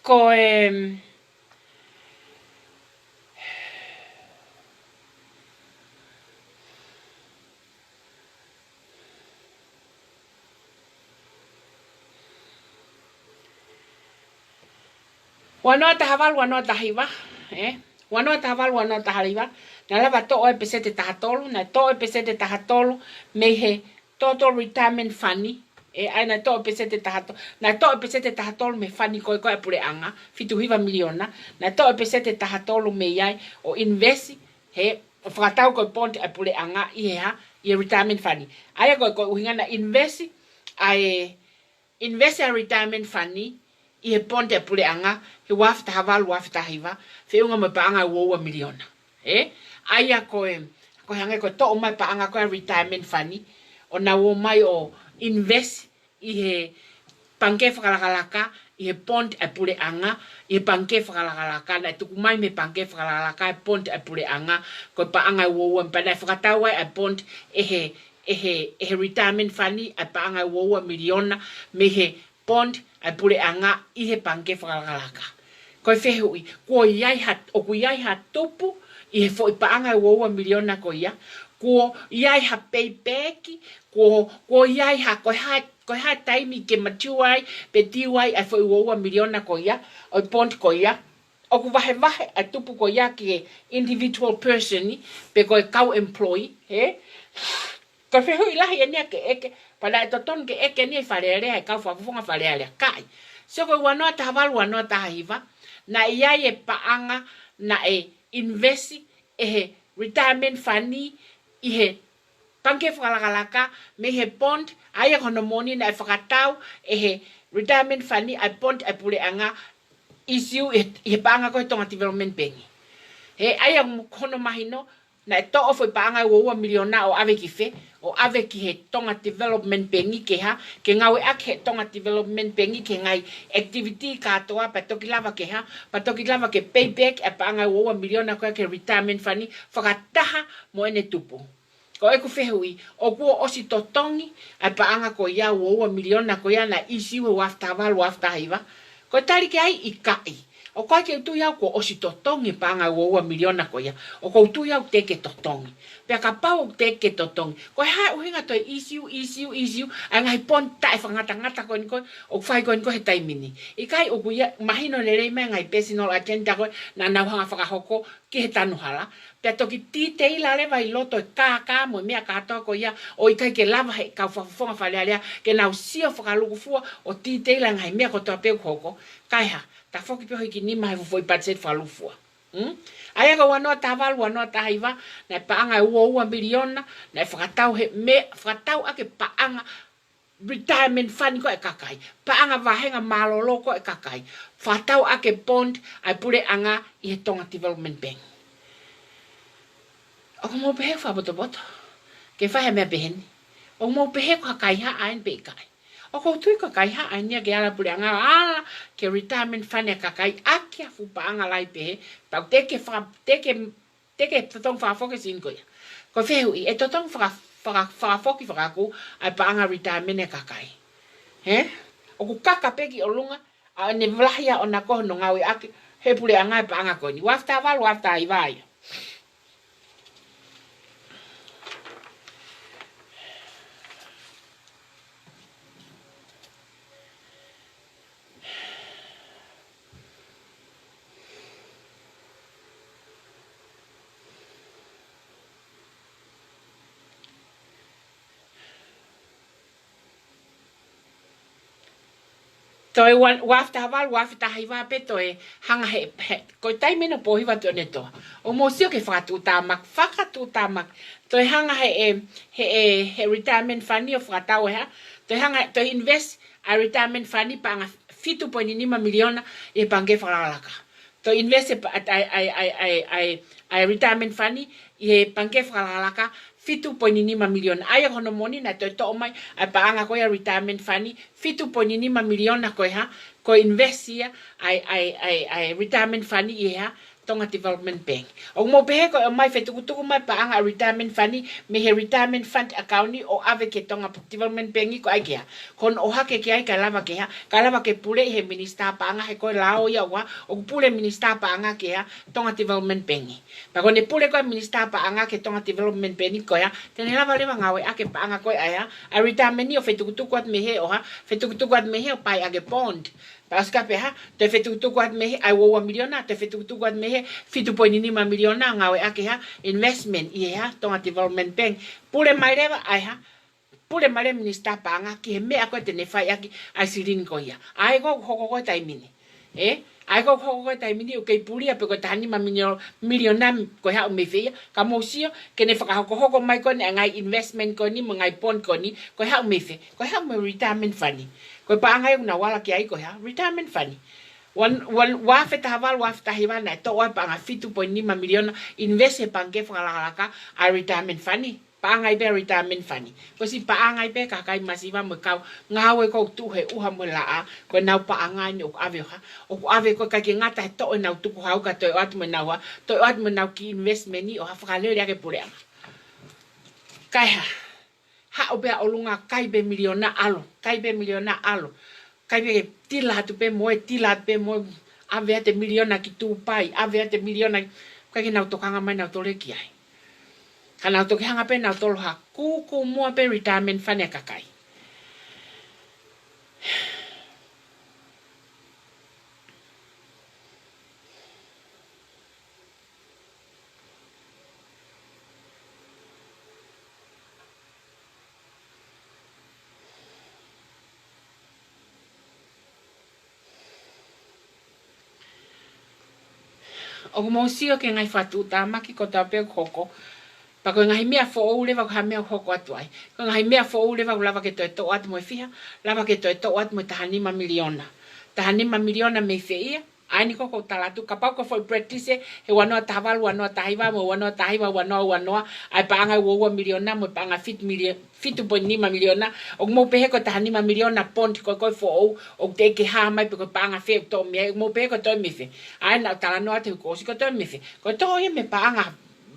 ko wano ta haval wano ta hiva wano ta haval wano ta haliva na lava to o pesete ta hatolo na to o pesete ta hatolo me he total retirement funny ai na to o pesete ta hatolo na to o pesete ta hatolo me funny ko pure anga fitu hiva miliona na to o pesete ta hatolo me yai o invest he fratau ko ponte pure anga i ha i retirement funny ai ko uhingana invest ai invest a retirement funny i ponte pule anga he wafta haval wafta hiva fe unga me paanga wo miliona aya ko hanga ko to mai paanga ko retirement funny ona wo mai o invest i he panke whakalakalaka, i he pond e pule anga, i he panke whakalakalaka, na tuku mai me panke whakalakalaka, e pond e pule anga, ko pa anga uoua, mpanai whakatawa e pond e he retirement funny, e pa anga uoua miliona, me he pond e pule anga, i he panke whakalakalaka. Ko whehe ui, ko iai ha topu, i he fo i pa anga uoua miliona ko ia, ko iai ha peipeki, ko iai ha ko ha taimi ke matuai pe tiwai ai foi uoua miliona ko ia o pont ko ia o ku vahe a tupu ko ia ki individual person ni pe ko kau employee he ko fe hui lahi ania ke eke pada to ton ke eke ni farere ai kau fa funga farere kai so ko wano ta haval wano ta hiva na ia e paanga na e invest e retirement funny i he panke whakalakalaka me he pond ai kono moni na whakatau e he retirement funny ai pond ai pule anga issue he panga ko tonga development bengi he ai kono mahino na to of panga wo miliona o ave ki fe o ave ki he tonga development bengi ke ha ke ngawe ak he tonga development bengi ke ngai activity ka toa pa toki lava ke ha pa toki lava ke payback e panga wo miliona ko ke retirement funny whakataha mo ene tupu. Ko e ku whehui, o kua osi totongi, ai paanga ko ia uoua miliona ko ia na isi ue wafta walu wafta haiva. Ko tari ke ai i kai. O koe ke utu iau ko osi totongi paanga uoua miliona ko ia. O ko utu iau teke totongi. Pea ka pau teke totongi. Ko hai uhinga toi isiu, ai ngai pon tae whangata ko niko, o whai ko niko he taimini. I kai o kuia mahino le rei mea ngai personal agenda ko na nauhanga whakahoko ki he tanuhala. Pea toki tite ila lewa i loto e kā mo mea kātoa ko ia o i kai ke lava he kau whafonga whalea ke nau sio whakaluku fua o tite ila ngai mea ko toa peu hoko. Kai ha, ta whoki peo hiki nima he fufoi patset whalufua. Aia ka wanoa ta walu wanoa ta haiva na e paanga e ua miliona na e whakatau ake paanga retirement fund ko e kakai. Paanga wahenga malolo ko e kakai. Whatau ake bond ai pure anga i he tonga development bank. O mo pehe whabotoboto. Ke whahe mea peheni. O mo pehe ko kai ha ain pe kai. O ko tui ko kai ha ain nia ke ala pure anga ala ke retirement fund e kakai ake a fupa anga lai pehe. Pau teke totong whafoke sin ko ia. Ko whehu i e totong whafoki whakaku ai paanga retirement e kakai. He? O ku kaka peki o lunga a ne vlahia o na koho no ngawi ake he pure anga e paanga koni. Wafta walu wafta i vai. Toi wafta wal wafta haiva pe toi hanga he ko tai mena po hiva to neto o mo sio ke fatu tamak toi hanga he retirement fund of fata ha toi hanga toi invest a retirement fund pa nga 2.5 miliona e pange falaka toi invest ai retirement fund e pange falaka 2.5 miliona aya kono moni na to mai a paanga ko ya retirement fund 2.5 miliona ko ha ko investia ai retirement fund ha tonga development bank o mo pehe ko mai fetu tuku mai paanga retirement fund me he retirement fund account ni o ave ke tonga development bank ko ai kia kon o hake ke ai kalava ke pule he minister paanga he ko lao ya wa o pule minister paanga ke ha tonga development bank pa ko ne pule ko minister paanga ke tonga development bank ko ya tene lava lewa ngawe ake paanga ko ai a retirement ni o fetu tuku at me he o ha fetu tuku at me he o pai age bond Paska peha, te fetu kuat mehe, ai wowa miliona, te fetu kuat mehe, 2.5 miliona, ngawe ake ha, investment, ie ha, tonga development bank. Pule mai rewa, ai ha, pule mai rewa minister paanga, ki he mea koe te nefai aki, ai sirin ko ia. Ai ko hoko koe taimini. Ai ko hoko koe taimini, o kei puli ape koe tahani ma miliona koe ha umewhia, ka mosio, ke ne whakahoko mai koe ne ngai investment koe ni, ngai bond koe ni, koe ha umewhia, koe ha ume retirement funny. Ko paanga yung nawala ki ai ko ha retirement fund wa feta haval wa feta hiwana to wa paanga 2.5 miliona invest e pange whakalaka a retirement fund paangai be retirement fund ko si paangai be ka kai masiva mo ka ngawe ko tu he uha mo la ko na paangai ni o ave ko ka ki ngata to na tu ko hau ka to at mo na wa to at mo na ki investment ni o ha fa le ya ke pure kai ha o be o lunga kai be miliona alo kai be tila tu pe mo ave te miliona ki tu pai ave te miliona ka ki na to kanga mai na to le ki ai kana to ki hanga pe na to ha ku mo pe retirement fund ka kai o mo sio ke ngai fatu ta maki ko ta pe koko pa ko ngai mea fo o le va ka mea hoko atu ai ko ngai mea fo o le va lava ke to at mo fia lava ke to at mo tahani ma miliona me feia ani ko tala tu ka pa ko foi practice he wano taval wano tahiva wano ai pa nga wo miliona mo pa nga fit po ni ma miliona o mo pe ko tahani ma miliona pont ko fo o te ke ha mai ko pa nga fe to me mo pe ko to me fe ai na tala no ate ko si ko to me fe ko to ye me pa nga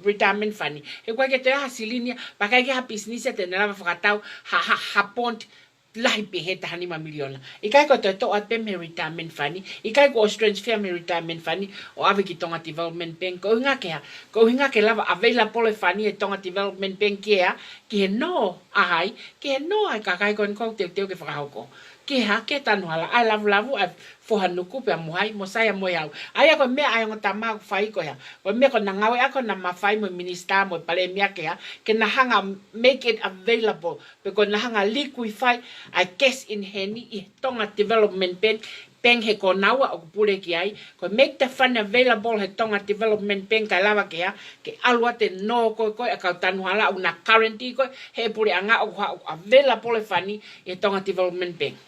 retirement fund e kwa ke te ha silinia pa ka ke ha business te na va fatau ha pont lai pe he tahani ma miliona ikai ko to at pe me retirement fund ikai ko transfer me retirement fund o ave ki tonga development bank ko hinga ke lava available fund e tonga development bank ke no ai ka kai ko te ke fa ko ke ha ke tanu hala ai lavu fo hanuku pe mo hai mo sai mo yau ai ko me ai ngota ma fai ko ya ko me ko na ngawe ako na ma fai mo minister mo pale me ke na hanga make it available pe ko na hanga liquefy I guess in heni I tonga development bank he ko nawa o pule ki ai ko make the fund available he tonga development bank ka lava ke alwa te no ko ka tanu hala una currency ko he pule anga o available fani he tonga development bank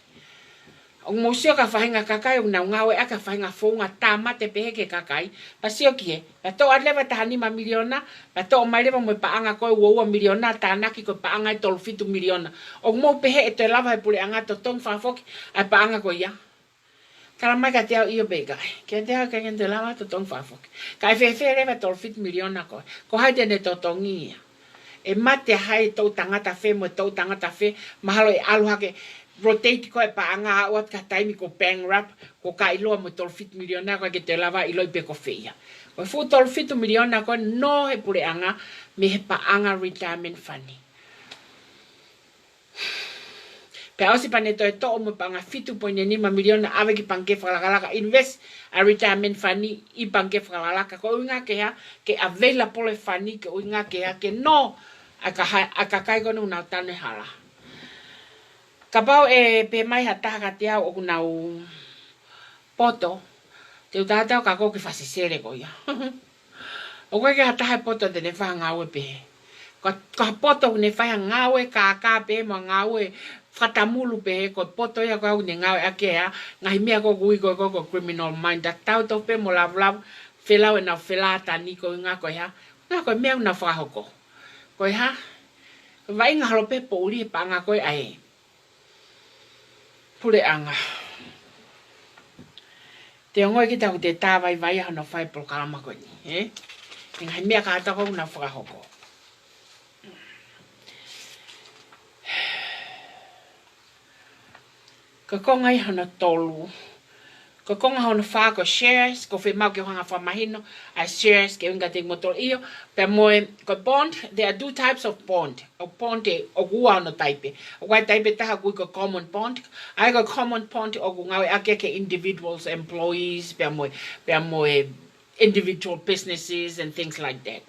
o mo sio ka fahinga kakai una ngawe aka fahinga fonga tama te pehe ke kakai pa sio ki pa to atleva tahani ma miliona pa to mai leva mo paanga ko wo miliona tana ki ko paanga tol fitu miliona o mo pehe e te lava e pule anga to tong fa fok a paanga ko ya kala mai ka te io bega ke te ha ka te lava to tong fa fok ka fe leva tol fit miliona ko hai te ne to tongi e mate hai to tangata fe mo to tangata fe mahalo e aluha ke rotate ko pa anga wat ka taimi ko bang rap ko ka ilo mo tol fit miliona ko ke te lava ilo pe ko feia ko fu tol fit miliona ko no he pure anga me he pa anga retirement fund pe ausi paneto to mo pa anga fitu po ni ma miliona ave ki panke fala invest a retirement fund I panke fala ko nga ke available fund ke nga ke no aka kai ko no na tane hala kapau e pe mai hata ka te au na poto te tata ka ko ki fasisere ko ya o ko ke hata poto de ne fa ngawe pe ka poto ne fa ngawe ka pe mo ngawe fatamulu pe ko poto ya ko ne ngawe ake ya ngai me ko gui ko criminal mind da tau to pe mo la fela na fela tani ko nga ko ya nga ko me na fa ko ya vai nga lo pe poli pa nga ko ai pule anga te ngoi ki tau te tā vai hana whai programa ko ni ngai mea ka ta ko na whakahoko ka kongai hana tolu ko konga hana wha ko shares ko whi mau ki hanga whamahino a shares ke unga te motor iyo pe moe ko bond there are two types of bond o bond o gua no taipe o kai taipe taha kui ko common bond ai ko common bond o gu ngawe ake ke individuals employees pe moe individual businesses and things like that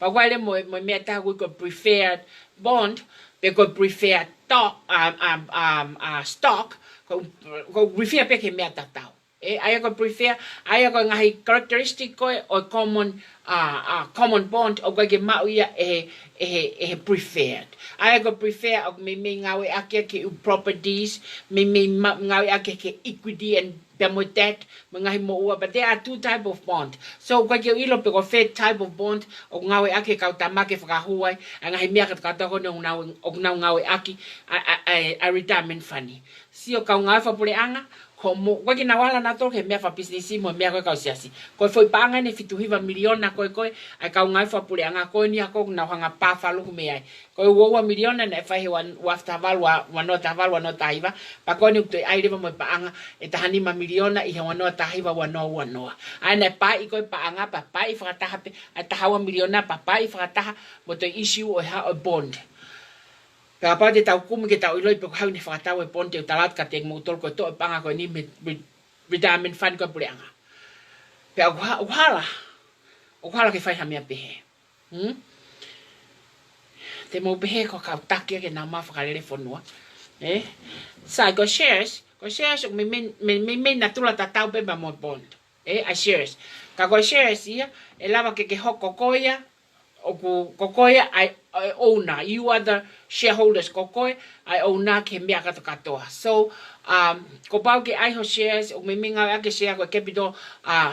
pa kai le moe mea taha kui ko preferred bond pe ko preferred stock ko prefer pe ke mea tatau ai ko prefer ai ko ngai characteristic ko o common bond o ke mau ia preferred ai ko prefer o me ngawe ake ke properties me ngawe ake ke equity and Pia mo debt, mga mo ua, but there are two type of bond. So, kwa kio ilo pe ko fed type of bond, o ngawe ake kau tamake whakahuai, a ngahi mea kat kata kone o ngawe aki, a retirement funny. Sio kau ngawe whapure anga, ko mo kwa kina wala na toke mea fa business mo mea ko siasi ko foi panga ne fituhiva miliona ko ai ka ngai fa pule anga ko ni ako na hanga pa fa lu me ai ko wo miliona ne fa he wan wafta valwa no taiva pa ko ni to ai riva mo pa anga e tahani ma miliona i he wano taiva wano ai ne pa i ko pa anga pa i fa ta hape ai tahawa miliona pa i fa ta mo to issue o ha a bond. Pea pate tau kumu ke tau iloi peko hau ni whakatau e ponte o talat ka teng moutol ko to e panga ko ni retirement fund ko pule anga. Pea uhala ke whai hamea pehe. Te mou pehe ko kau takia ke nā mawhakarere whanua. Sai ko shares o me na tula tatau peba mo bond. A shares. Ka ko shares ia, e lava ke hoko koia, o kokoia ai owner, you are the shareholders kokoia ai owner ke mea katoa. So ko pau ke ai ho shares o me minga ake share ko capital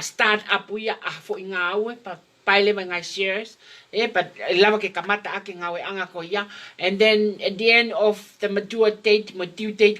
start up ia a fo inga aue pa paile ngai shares but lava ke kamata ake ngawe anga ko ia, and then at the end of the mature date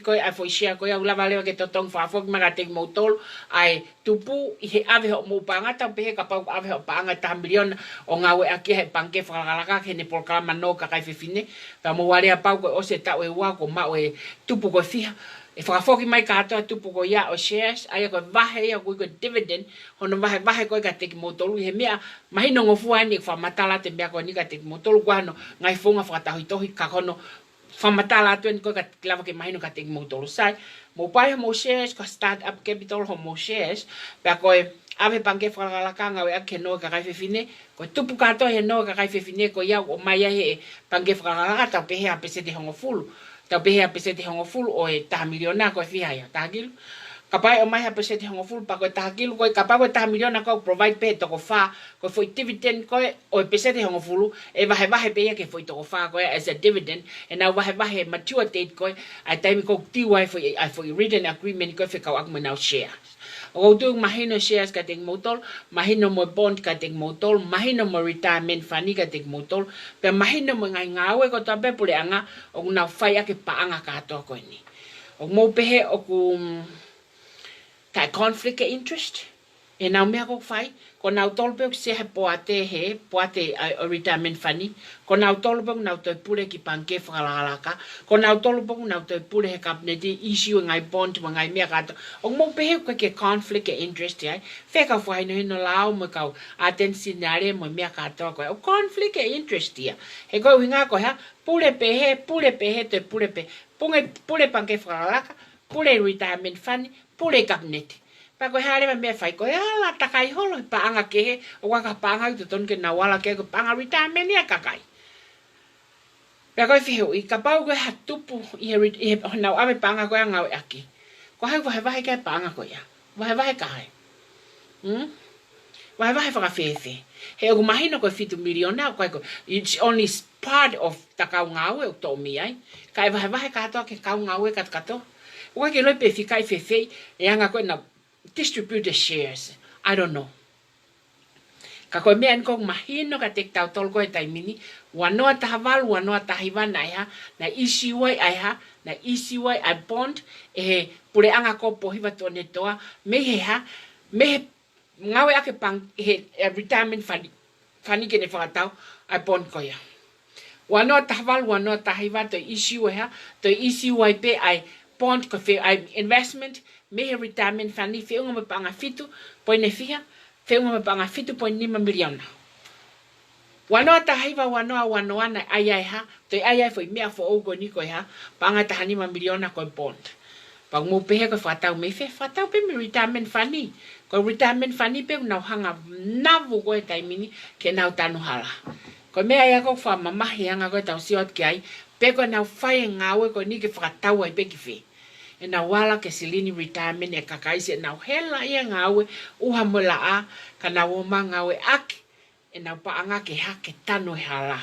ko ai fo share ko ia lava leva ke totong fa fo maga tek motol ai tupu I he ave ho mo panga ta pe ka pau ave ho panga ta milion o ngawe ake he panke whakalaka ke ne programa no ka kai fefine pa mo wale pau ko o se ta we wa ko ma we tupu ko fia e whakafoki mai ka atoa tupu ko ia o shares, ai ko vahe ia ko dividend, hono vahe ko ka teki motolu, he mea mahino ngofua ni whamatala te mea ko ni ka teki motolu, kwa hano ngai whonga whakatahoitohi ka hono whamatala atu ni ko ka lava ke mahino ka teki motolu. Sai, mo pai mo shares, ko start up capital ho mo shares, pea ko ave pange whakalaka ngawe ake no ka kai fefine, ko tupu ka atoa he no ka kai fefine ko ia o mai he pange whakalaka tau pehe a pese te hongo fulu. Tau pehe a pese te hongo fulu o e taha miliona ko e whihaya, taha kilu. Kapai o mai a pese te hongo fulu pa ko e taha kilu, ko e kapai ko e taha miliona ko provide pehe toko wha, ko e foi dividend ko e o e pese te hongo fulu, e vahe pehe ke foi toko wha ko e as a dividend, e nau vahe mature date ko e, ai taimi ko tiwa ai foi written agreement ko e whikau aku menau share. O tu mahino shares ka teng motol, mahino mo bond ka teng motol, mahino mo retirement fund ka teng motol, pe mahino mo ngai ngawe ko tape pule anga o na fai ake pa anga ka to ko ni. O mo pehe o ku ka conflict of interest. E nau mea ko fai, ko nau tolpe se he poate a retirement fund, ko nau tolpe nau to pule ki panke whakalaka, ko nau tolpe nau to pule he kabinete issue ngai bond mo ngai mea kato. O mo pehe ko ke conflict of interest ai, wheka whai no hino lao mo kau atensinare mo mea kato ko. O conflict of interest ia. He ko winga ko ha, pule pehe te pule pehe. Pule panke whakalaka, pule retirement fund, pule kabinete. Pa ko hale me fai ko ala takai holo pa anga ke o ka pa anga to ton ke na wala ke ko pa anga retirement ya kakai. Pa ko fi i ka pa ko ha tupu I na ave pa anga ko anga aki. Ko ha vai ka pa anga ko ya. Vai kai. Vai fa fe. He o mahino ko fitu miliona ko it's only part of takau ngawe o to mi ai. Kai vai ka to ke kau ngawe kat kato. O ke lo pe fi kai fe e anga ko na distribute the shares. I don't know. Ka koe mea nko mahino ka tek tau tolko e taimini, wanoa tahawal, wanoa tahiwan ai ha, na isi wai ai ha, na isi wai ai bond, e he pure anga ko pohiwa tone toa, me he ha, me he ngawe ake pang, he retirement fani kene whakatau, ai bond ko ia. Wanoa tahawal, wanoa tahiwa, to isi wai ha, to isi wai pe ai bond ko fe ai investment, me he retirement fund fe unga me panga fitu poine fia fe unga me panga fitu poine 5 miliona wanoa tahaiva wanoa na ai ha to ai foi mea fo ogo ni ko ha panga ta 5 miliona ko bond pa mo pe ko fatau me fe fatau pe me retirement fund ko retirement fund pe na hanga navu ko e taimini ke na tanu hala ko me ai ko fa mama hianga ko tau siot ki ai pe ko na fai ngawe ko ni ke fatau ai pe ki fe e na wala ke silini retirement e kakai se na hela ia ngawe uha mola a ka na woma ngawe aki e na paanga ke hake tano hala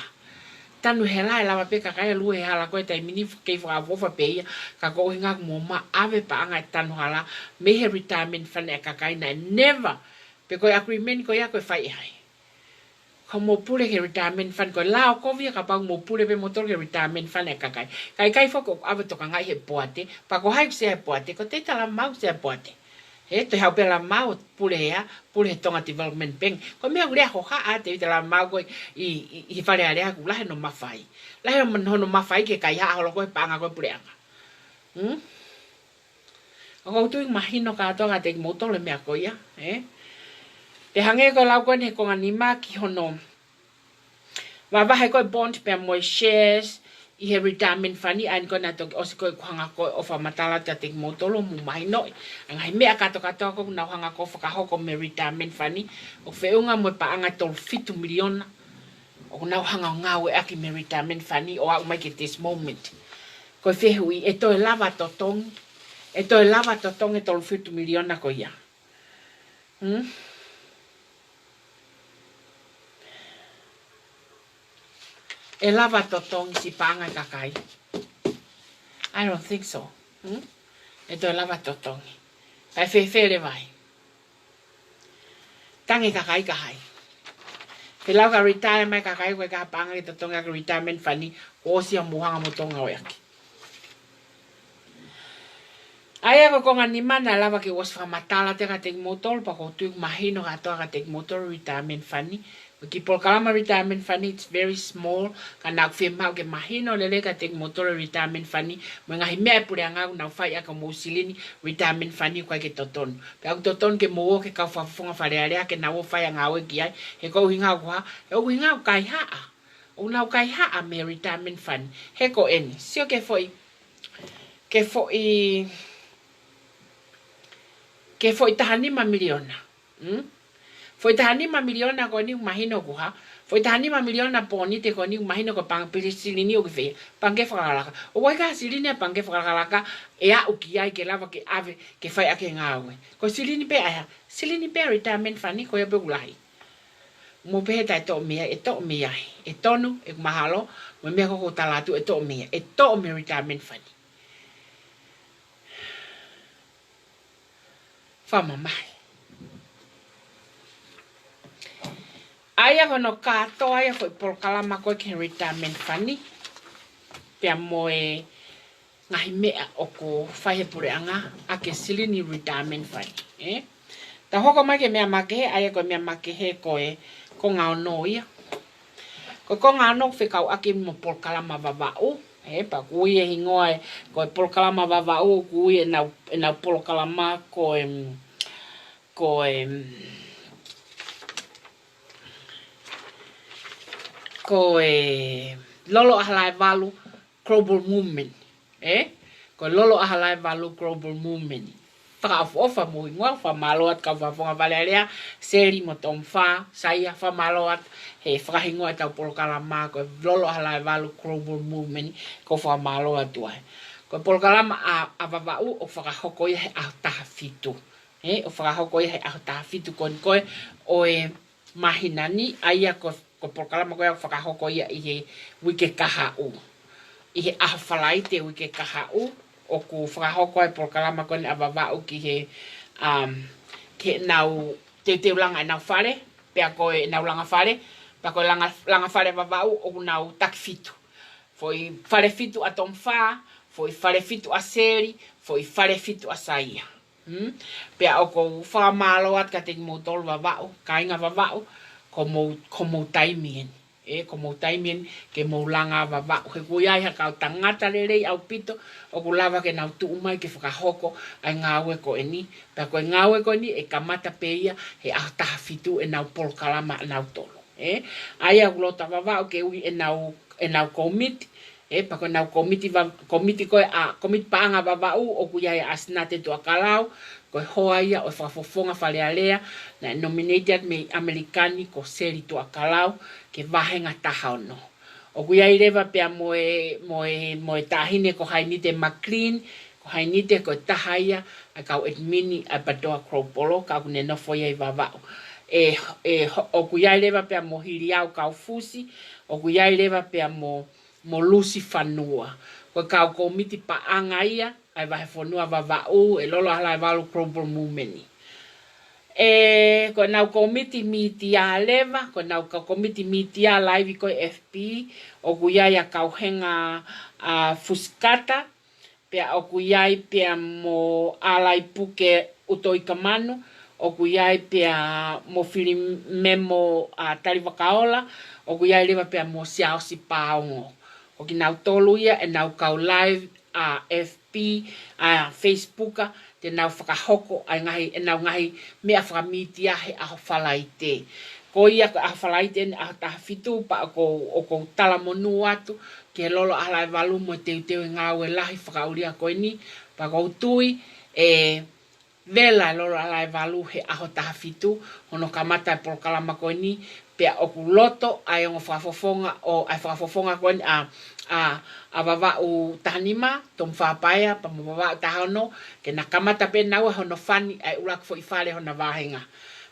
tanu he lai lava pe kakai lu he hala koe tai mini kei whakawofa pe ia ka ko hinga mo ma ave pa anga tanu hala me he retirement fund e kakai na never pe koe agreement koe a koe whai hai ko mo pule he retirement fund koe lao kovia ka pang mo pule pe motor he retirement fund e kakai kai foko ave toka ngai he poate pa ko hai se he poate ko te tala mau se he poate he te hau pela mau pule he tonga development bank ko mea ule ho ha te la mau ko i fale ale ku la no mafai la no mafai ke kai ha lo ko panga ko pule anga ko tu imagino ka to ga te motor le mea ko ya te hange ko la ko ne ko anima ki hono wa he ko bond pe mo shares I he retirement fund an ko na to o se ko hanga ko o fa matala ta te motolo mu mai no ang hai me ka to ko na hanga ko fa ho ko me retirement fund o fe unga mo pa anga tol fitu miliona o na hanga ngawe aki me retirement fund o au mai ke this moment ko fe hui e to lava to tong e tol fitu miliona ko ya E lava totong si panga kakai. I don't think so. E to lava totong. Pai fe le vai. Tangi kakai kahai. Te lau ka retire mai kakai koe ka panga i totong ka retirement fani o si amuhanga motonga o yaki. Aia ko konga ni mana lava ke was whamatala te ka tek motor pa ko tuik mahino ka toa ka tek motor retirement fani. Ki Polkalama retirement fund it's very small kana fe mau ke mahino lele ka tek motor retirement fund mo nga hime pure anga na fa ya ka mo silini retirement fund ko ke toton pe ak toton ke mo ke ka fa fonga fa le ke na wo fa ya nga we ki ai he ko hinga kwa e o hinga kai ha o na kai ha a me retirement fund he ko en sio ke foi tahani ma miliona foi tahani ma miliona ko ni mahino ko ha foi tahani ma miliona poni te ko ni mahino ko pang pisilini o ke pang ke fala o wa ka silini pang ke fala ka e a o ki ai ke lava ke ave ke fai ake ngawe ko silini pe retirement fani ko ya pe ulai mo pe ta to me e tonu e mahalo mo me ko talatu e to me retirement fani fama mai Aya kono kato aya foi Polkalama ko ke retirement fund pe moe ngahi mea o ko fahe pure anga a ke silini retirement fund ta hoko mai ke mea make aya ko mea make he ko ko ngao no ia ko ngao no fe kau ake mo Polkalama vavau pa kui e hingoe ko Polkalama vavau kui e na Polkalama ko lolo ahalai valu global movement ko lolo ahalai valu global movement fa ofa mo ngwa fa malot ka fa fonga valeria seri motom fa saya fa malot he fa hingwa ta Polkalama ko lolo ahalai valu global movement ko fa malot tuai ko Polkalama a vavau o fa hoko ye a ta fitu o fa hoko ye a ta fitu kon ko o mahinani aya ko Polkalama ko ya whakahoko ia I he wike kaha u. I he ahawhalai te wike kaha u. O ku whakahoko e Polkalama ko ni awawau ki he ke nau te langa e nau whare. Pea ko e nau langa whare. Pa ko langa whare wawau o ku nau takifitu. Foi whare fitu a tom wha. Foi whare fitu a seri. Foi whare fitu a saia. Pea o ko whamaloat ka te motol wawau. Ka inga wawau. Como taimien como taimien ke mo langa vava ke kuia ha ka tangata lele au pito o kulava ke na tu mai ke whakahoko ai ngawe ko eni pa ko ngawe ko ni e kamata peia he ata fitu e na Polkalama na tolo ai a glota vava ke ui e na komiti pa ko na komiti ko a komiti panga vava o kuia asnate to akalau ko hoaia o whafofonga whalealea na nominated me Amerikani ko seri to akalau ke wahenga tahao no. O kuia I rewa pia moe tahine ko hainite McLean, ko hainite ko tahaia, a kau etmini a patoa Kropolo, ka kune nofo ia I wawao. o kuia lewa pe mo hiriau kaufusi, o kuia lewa pe mo lusi fanua. Ko kau komiti pa anga ia, ai wahe fonua vavau, e lolo halai walu global movement. Ko nau komiti mitia lewa, ko nau komiti mitia live ko FP, o kuia ia kauhenga fuskata, pea o kuiai pea mo alai puke utoi kamano, o kuiai pea mo fili memo tari wakaola, o kuiai lewa pea mo siao si paongo. O ki nau tolu ia e nau kau live FP, Facebooka, te nau whakahoko ai ngahi, e nau ngahi mea whakamiti ahe aho whalaite. Ko ia ko aho whalaite ni aho taha fitu pa o ko tala monu atu, ke lolo ahlai walu mo teu ngā ue lahi whakauria koe ni, pa kou tui vela lolo ahlai walu he aho taha fitu, hono kamata e polo kalama koe ni, pea oku loto ai ongo whakafofonga o ai whakafofonga koe ni a wawau tahanima, tom whapaya, pa mo wawau tahano, ke na kamata pe naua hono whani ai ulak fo i whale hona wahenga.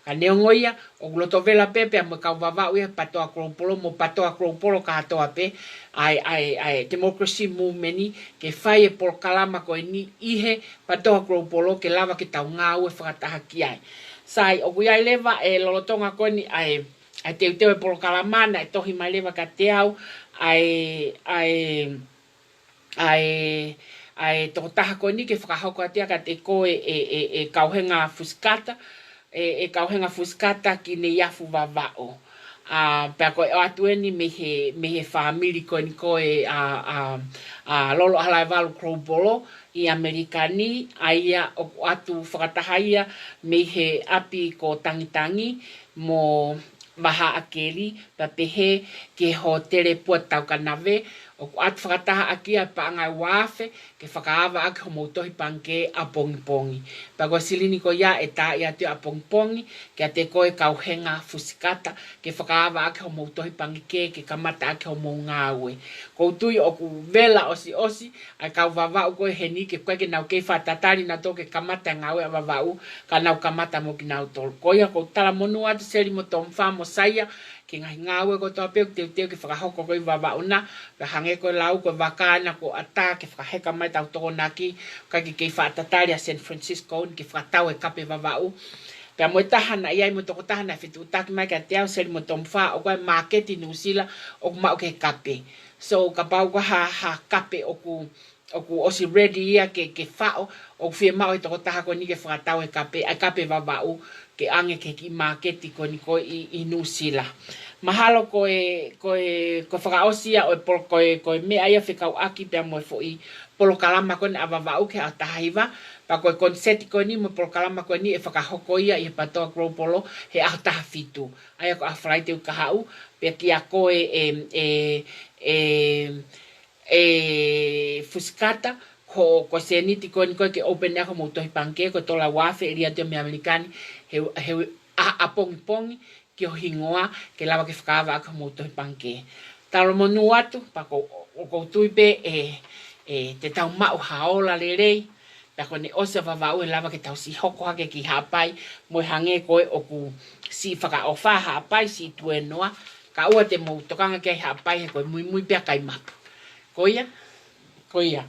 Ka neongoia, o loto vela pepe a mo kau wawau ia patoa kropolo, mo patoa kropolo ka atoa pe, ai democracy movement ni, ke whai e polo kalama koe ni, ihe patoa kropolo, ke lava ke tau ngā ue whakataha ki ai. Sai, o kuiai lewa e lolotonga koe ni, ai teu e polo kalamana, e tohi mai lewa ka te au, ai toko taha koe ni ke whakahoko atia ka te koe e kauhenga fuskata, e kauhenga fuskata ki ne iafu wawao. Pea koe o atueni me he whamiri koe ni koe lolo ahlai walu krobolo i Amerikani, aia o atu whakatahaia me he api ko tangitangi mo maha akeri, pa pehe ke ho tere pua tau kanawe, o atu whakataha akia pa angai wafe, ke whakaawa ake ho mautohi panke a pongi. Pa koe silini ko ia e tā ia te a pongi, ke a te koe kauhenga fusikata, ke whakaawa ake ho mautohi panke, ke kamata ake ho mau ngāwe. Kou tui o ku vela osi, ai kau wawau koe he ni, ke koe ke nau kei whatatari na tō ke kamata ngāwe a wawau, ka nau kamata mo ki nau tolu. Koia kou tala monu atu seri mo tō mwha saia, ke ngahi ngāwe ko tō peo, teu ke whakahoko koe wawau na, ka hange koe lau koe wakana ko ata, ke whakaheka mai tau toko naki, kai kei whaatatari a San Francisco, ke whakatau e kape wawau. Pea moe tahana, iai mo toko tahana, whitu utaki mai ka te au, seri mo tō mwha, o koe marketi nusila, o kumau ke kape. So, ka pau ko ha kape o ku osi ready ia ke whao, o ku whia mau e toko taha koe ni ke whakatau e kape wawau, ke ange ke ki marketi ko ni ko i nusila. Mahalo koe whakaosia o koe mea ia whikau aki pia moe fo i polo kalama koe ni a wawau ke a tahaiwa, pa koe konseti koe ni mo polo kalama koe ni e whakahoko ia i patoa kropolo he a taha fitu. Aia ko a whalaite u kahau, pia ki a koe fuskata, ko seniti koe ni koe ke open ea ko mautohi panke, ko tola wafe e ria teo me Amerikani, he a pongi, ki o hingoa, ke lawa ke whakaawa aka mautohi panke. Taro monu atu, pa ko tuipe te tau mau haola lerei, pa ko ne osa wawau e lawa ke tau si hoko hake ki hapai, moe hange koe o ku si whakaofa hapai, si tue noa, ka ua te mautokanga ke hapai he koe mui pia kai mapu. Koia.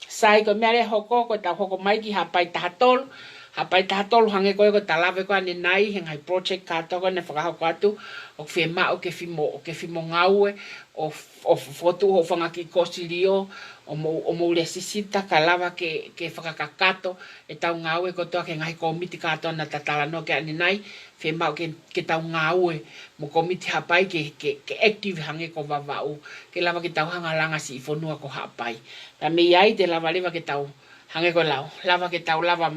Sai ko mea rea hoko, ko tau hoko mai ki hapai tahatolu, hapai tahatolu hange koe ko talawe koe ane nai, hengai project kātoko ne whakahoko atu, o whee mao ke whimo ngaue, o fotu ho whangaki kosirio, o mou le sisita ka lawa ke whakakakato, e tau ngaue ko toa ke ngahi komiti kātoa na tatala no ke ane nai, whee mao ke tau ngaue, mo komiti hapai ke active hange ko wawau, ke lawa ke tau hangalanga si ifonua ko hapai. Ta me iai te lawa lewa ke tau hange ko lau, lawa ke tau lawa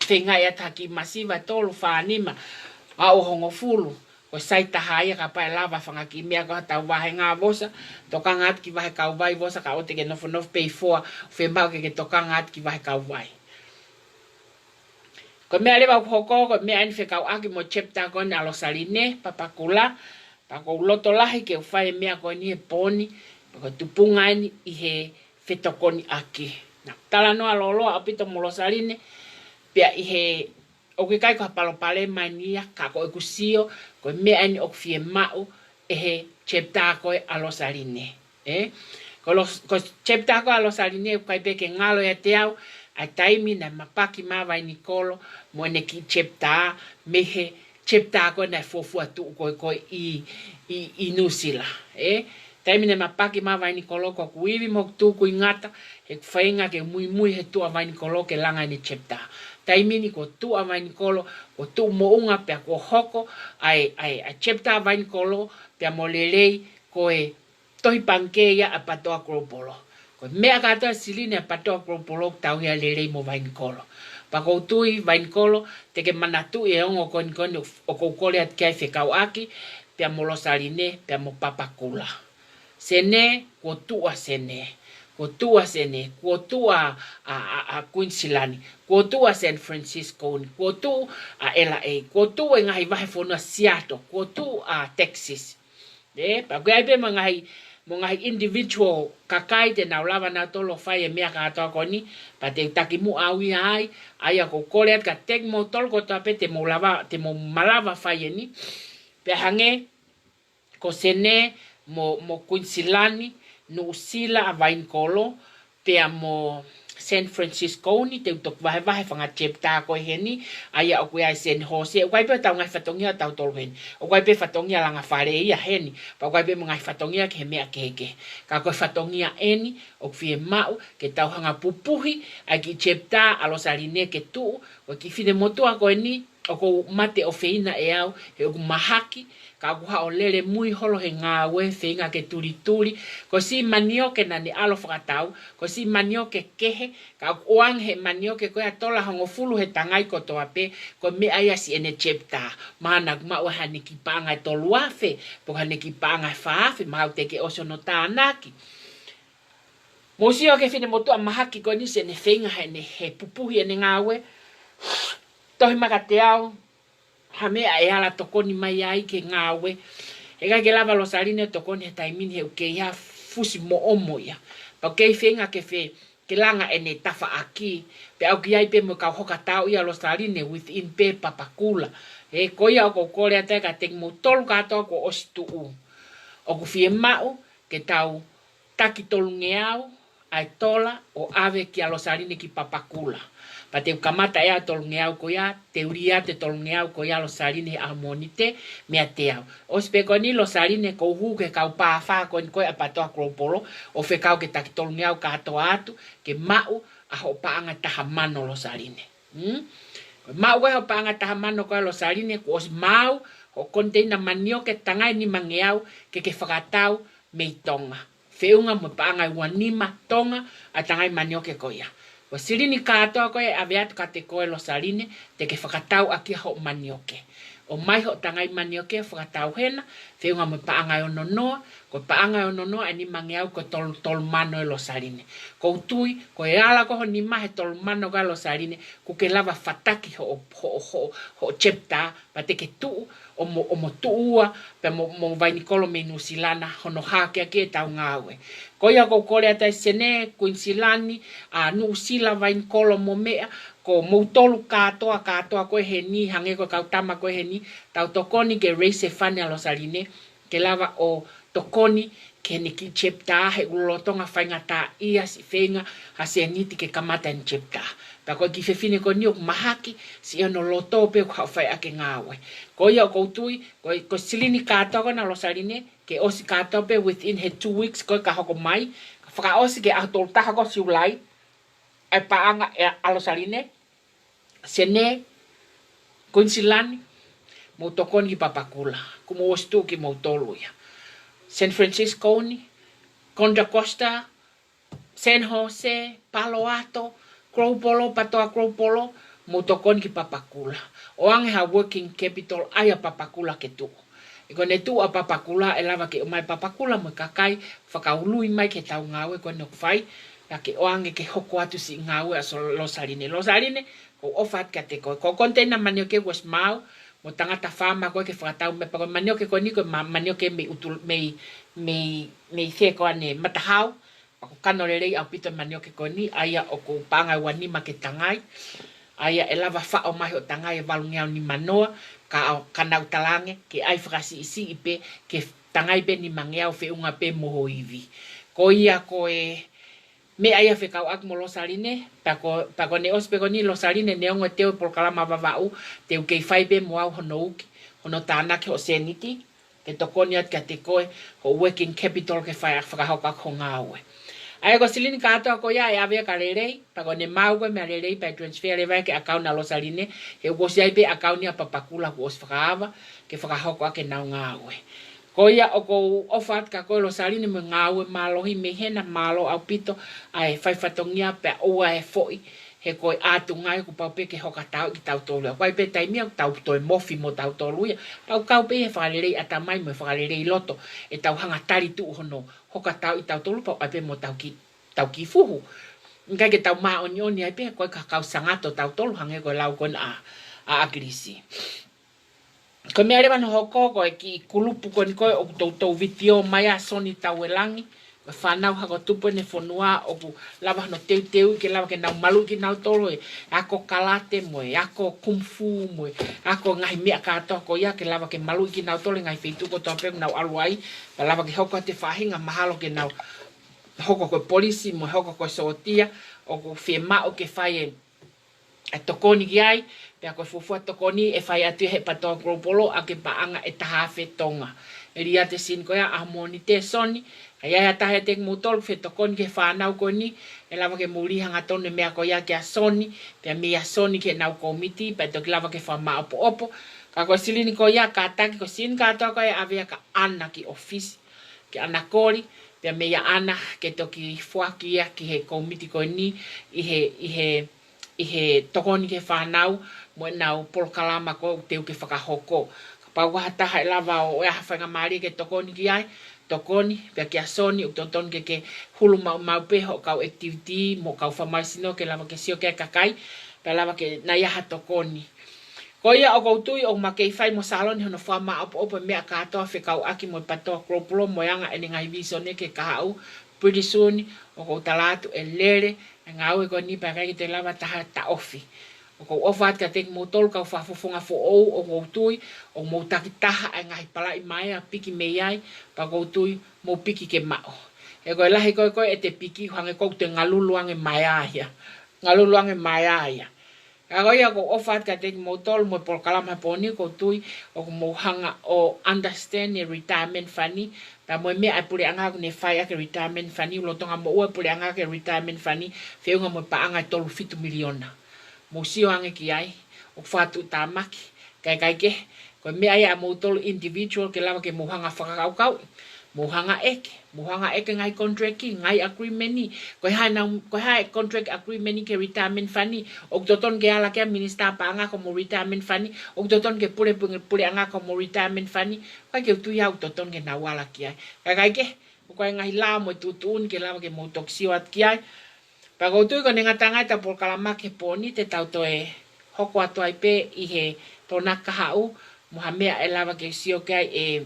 whengai ataki masiva tolu whanima, a o hongo fulu, ko sai tahaya ka pai lava whangaki mea ko tau wahe ngā vosa, toka ngat ki wahe kau vai vosa ka ote ke nofo pei foa, whembau ke toka ngat ki wahe kau vai. Ko mea lewa hoko, ko mea ini whekau aki mo chapter ko ni alosaline, papakula, pako loto lahi ke uwhae mea ko ni he poni, ko tupunga ini i he whetokoni aki. Na tala noa loloa apito mo losaline, pia i he o ke kai ko palopale mai nia ka ko kusio ko me ani o fie mau e chepta ko alosaline ko chepta ko alosaline kai pe ke ngalo ya te au a taimi na mapaki ma vai Nikolo mo ne ki chepta mehe chepta ko na fofu atu ko i nusila taimi na mapaki ma vai Nikolo ko kuivi mo tu ku ingata e fainga ke mui he tu vai Nikolo ke langa ni chepta taimi ni ko tu vai Nikolo ko tu mo unga pe ko hoko ai chepta vai Nikolo pe mo lelei ko e tohi pankeia a patoa kropolo ko mea kata siline patoa kropolo tau hea lelei mo vai Nikolo pa ko tui vai Nikolo te ke manatu e ongo kon o ko kole at kai whekau aki pe mo losaline pe mo papakula sene ko tua sene ko tua sene ko tua a Queensilani ko tua San Francisco ko tu a LA ko tu ngai vai fona Seattle ko tu a Texas pa ko ai pe ngai individual kakai te na lava na tolo fai e mea ka to koni pa te taki mu awi ai ko kole ka tek mo tol ko tape te mo malava fai ni pe hange ko sene mo Queensilani no sila a vai Nikolo pe mo San Francisco ni te tok vai whanga chepta ko heni ai o ai San Jose o kai pe tau ngai fatongia tau tolwen o kai pe fatongia langa fare ia heni pa kai pe ngai fatongia ke mea keke ka ko fatongia eni o fie mau ke tau hanga pupuhi ai ki chepta alosaline ke tu o ki fine motoa ko ni o ko mate o feina e au he o mahaki ka kuha o lele mui holo he ngā we whenga ke turi ko si manioke na ni alo whakatau ko si manioke kehe ka oang he manioke ko ya tola hango fulu he tangai ko toa pe ko me aya si ene chepta mana kuma o hane ki panga toluafe po hane ki panga faafe mau teke oso no tānaki Mosio ke fine motua mahaki ko ni se ne whenga he pupuhi ene ngā we tohi makateau ha mea e ala tokoni mai ai ke ngawe e ka ke lava losaline tokoni he taimini he uke ia fusi mo omo ia pa ke whenga ke fe ke langa ene tafa aki pe au ki ai pe mo ka hoka tau ia losaline within pe papakula ko ia o ko kore ata ka tek mo tolu katoa ko osi tuu o ku fie mau ke tau taki tolu ngeau ai tola o ave ki a losaline ki papakula pa te kamata ea tolungeau ko ia teuria te tolungeau ko ia losaline harmonite mea teau o speko ni losaline ko hu ke kau pa fa ko ko apatoa kropolo o fe kau ke tak tolungeau ka to atu ke mau a ho paanga tahamano losaline mau ho paanga tahamano ko losaline ko os mau o container manio ke tangai ni mangeau ke whakatau mei tonga feunga mo paanga wanima tonga a tangai manio ke ko ia o sirini katoa koe aveatu ka te koe losaline te ke whakatau aki ho manioke. O mai ho tangai manioke whakatau hena, whiunga mo paangai ono noa, ko paangai ono noa ani mangeau ko tol mano e losaline. Ko tui, ko e ala ko ni mahe tol mano ga losaline, ko ke lava fataki ho chepta, pa te ke tuu, o mo tuua, pe mo vai Nikolo me Nusilana, hono hake ake e tau ngawe. Ko ia ko kore atai sene, Queensilani, a Nusila vai Nikolo mo mea, ko moutolu katoa koe he ni, hange ko kautama koe he ni, tau tokoni ke reise fane a losaline, ke lava o tokoni, ke ni ki chepta, he ulotonga whaingata ia si whenga, ha se niti ke kamata ni chepta. Pa koe ki whewhine ko niok mahaki, si ano loto pe ko hawhai ake ngawe. Ko ia o koutui, ko silini katoa na losaline, ke osi katoa pe within he 2 weeks, koe ka hoko mai, ka whaka osi ke ahotol taha ko siulai, ai paanga a losaline, sene, Queensilani, mo tokoni ki papakula, kumo ostu ki mo toluia. San Francisco ni, Contra Costa, San Jose, Palo Alto, Cropolo, patoa Cropolo, mo tokoni ki papakula. O ange ha working capital aya papakula ke tu. Iko ne tu a papakula e lava ke mai papakula mo kakai, whakaului mai ke tau ngawe ko nok fai, ya ke oange ke hoko atu si ngawe aso losaline. Losaline, ko ofat ka te ko container manioke was mau, mo tangata fama ko ke whakatau me pa ko manioke ko ni ko manioke me utul me fe ko ane matahau, pa ko kanorelei au pito manioke ko ni aya o ko panga wanima ke tangai. Aia e lava wha o mai o tanga e walungeau ni manoa, ka nau talange, ke ai whakasi isi i pe, ke tangai pe ni mangeau whi unga pe moho iwi. Ko ia ko e, me aia whi kau ak mo losarine, pako ne ospeko ni losarine ne ongo teo por kalama wawau, teo kei whai pe moau hono uki, hono tānake o seniti, ke tokoni at ka te koe, ko working capital ke whai ak whakahoka ko ngā ue. Ai ko silini katoa ko ia e avea ka rerei, pako ne mau koe mea rerei pa transfer rewai ke akau na losarine, he uko siai pe akau ni a papakula ku os whakaava, ke whakahoko ake nau ngā ue. Ko ia o ko ofat ka koe losarine me ngā ue malohi me hena malo au pito, ai whaifatongia pe ua e foi, he koe atu ngai ku pau pe ke hoka tau ki tau tolu. Koe pe taimia ku tau toi mofi mo tau tolu ia, pau kau pe he whakarerei atamai mo whakarerei loto, e tau hanga tari tu hono, hoka tau i tau tolu pau ai pe mo tau ki fuhu. Nkai ke tau maa oni oni ai pe koe ka kau sangato tau tolu hange koe lau koe a agrisi. Ko mea rewa no hoko koe ki kulupu koe ni koe o tau vitio mai a soni tau e langi. Koe whanau hako tupu ne whanua o ku lava no teu ke lava ke nau malu ki nau tolo e ako kalate mo e ako kumfu mo e ako ngahi mea katoa ko ia ke lava ke malu ki nau tolo ngai wheitu ko toa pegu nau aluai. Pa lava ke hoko te whahinga mahalo ke nau hoko koe polisi mo hoko koe sootia o ku whiema o ke whai e tokoni ki ai. Pea koe fufua tokoni e whai atu he patoa gropolo a ke paanga e tahawhe tonga. E ria te sin koea a moni te soni. Ka ia tahe te mutol whe tokoni ke whanau koe ni. E lava ke muri hanga tonu mea koe ia ke a soni. Pea mea soni ke nau komiti. Pea toki lava ke whama opo opo. Ka koe silini koe ia ka taki koe sin katoa koe avea ka ana ki ofisi. Ke ana kori. Pea mea ana ke toki fuaki ia ki he komiti koe ni. I he tokoni ke whanau. Mo nau polokalama koe teu ke whakahoko. Ka pau wahataha e lava o ea hawhainga maari ke tokoni ki ai. Tokoni, pia kia soni, o toton ke hulu mau peho kau activity, mo kau whamaisino ke lava ke sio ke kakai, pia lava ke naiaha tokoni. Ko ia o koutui o makei whai mo saloni hono whama opo mea katoa whekau aki mo patoa kropolo mo yanga e ngai visone ke kahau, pretty soon, o koutalatu e lere, e ngau e ko ni pa kai te lava taha ta ofi. O kou ofat ka teki motol kau whafufunga fo ou o koutui, o mou takitaha e ngahi pala i mai a piki mei ai, pa koutui mou piki ke mao. E koe lahi koe e te piki hange kou te ngaluluange mai aia. Ngaluluange mai aia. Ka koe ia kou ofat ka teki motol mo por kalama poni koutui, o mou hanga o understand e retirement funny, pa mo mea e pure anga ne whai ake retirement funny, ulotonga mo ua pure anga ke retirement funny, whiunga mo pa anga 12 miliona. Mo sio ange ki ai, o whātu tā maki, kai ke, koe mea ia mo tolu individual ke lava ke muhanga whakakau, muhanga eke ngai contract ki, ngai agreement ni, koe hai contract agreement ni ke retirement funny, o toton ke ala ke minister pa anga ko mo retirement funny, o toton ke pure anga ko mo retirement funny, koe ke utu iau toton ke na wala ki ai, kai ke, koe ngai la mo tutun ke lava ke mo toksio at ki ai, pa koutui ko nenga tangaita por kalama ke poni te tau toe hoko atu ai pe i he tona kahau moha mea e lava ke sio kia e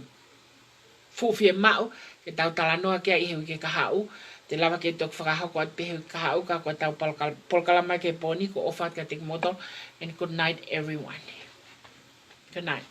fufi e mau ke tau talanoa kia i he ke kahau te lava ke tok whakahoko atu pe he kahau ka ko tau por kalama ke poni ko ofat ka tek motor and good night everyone. Good night.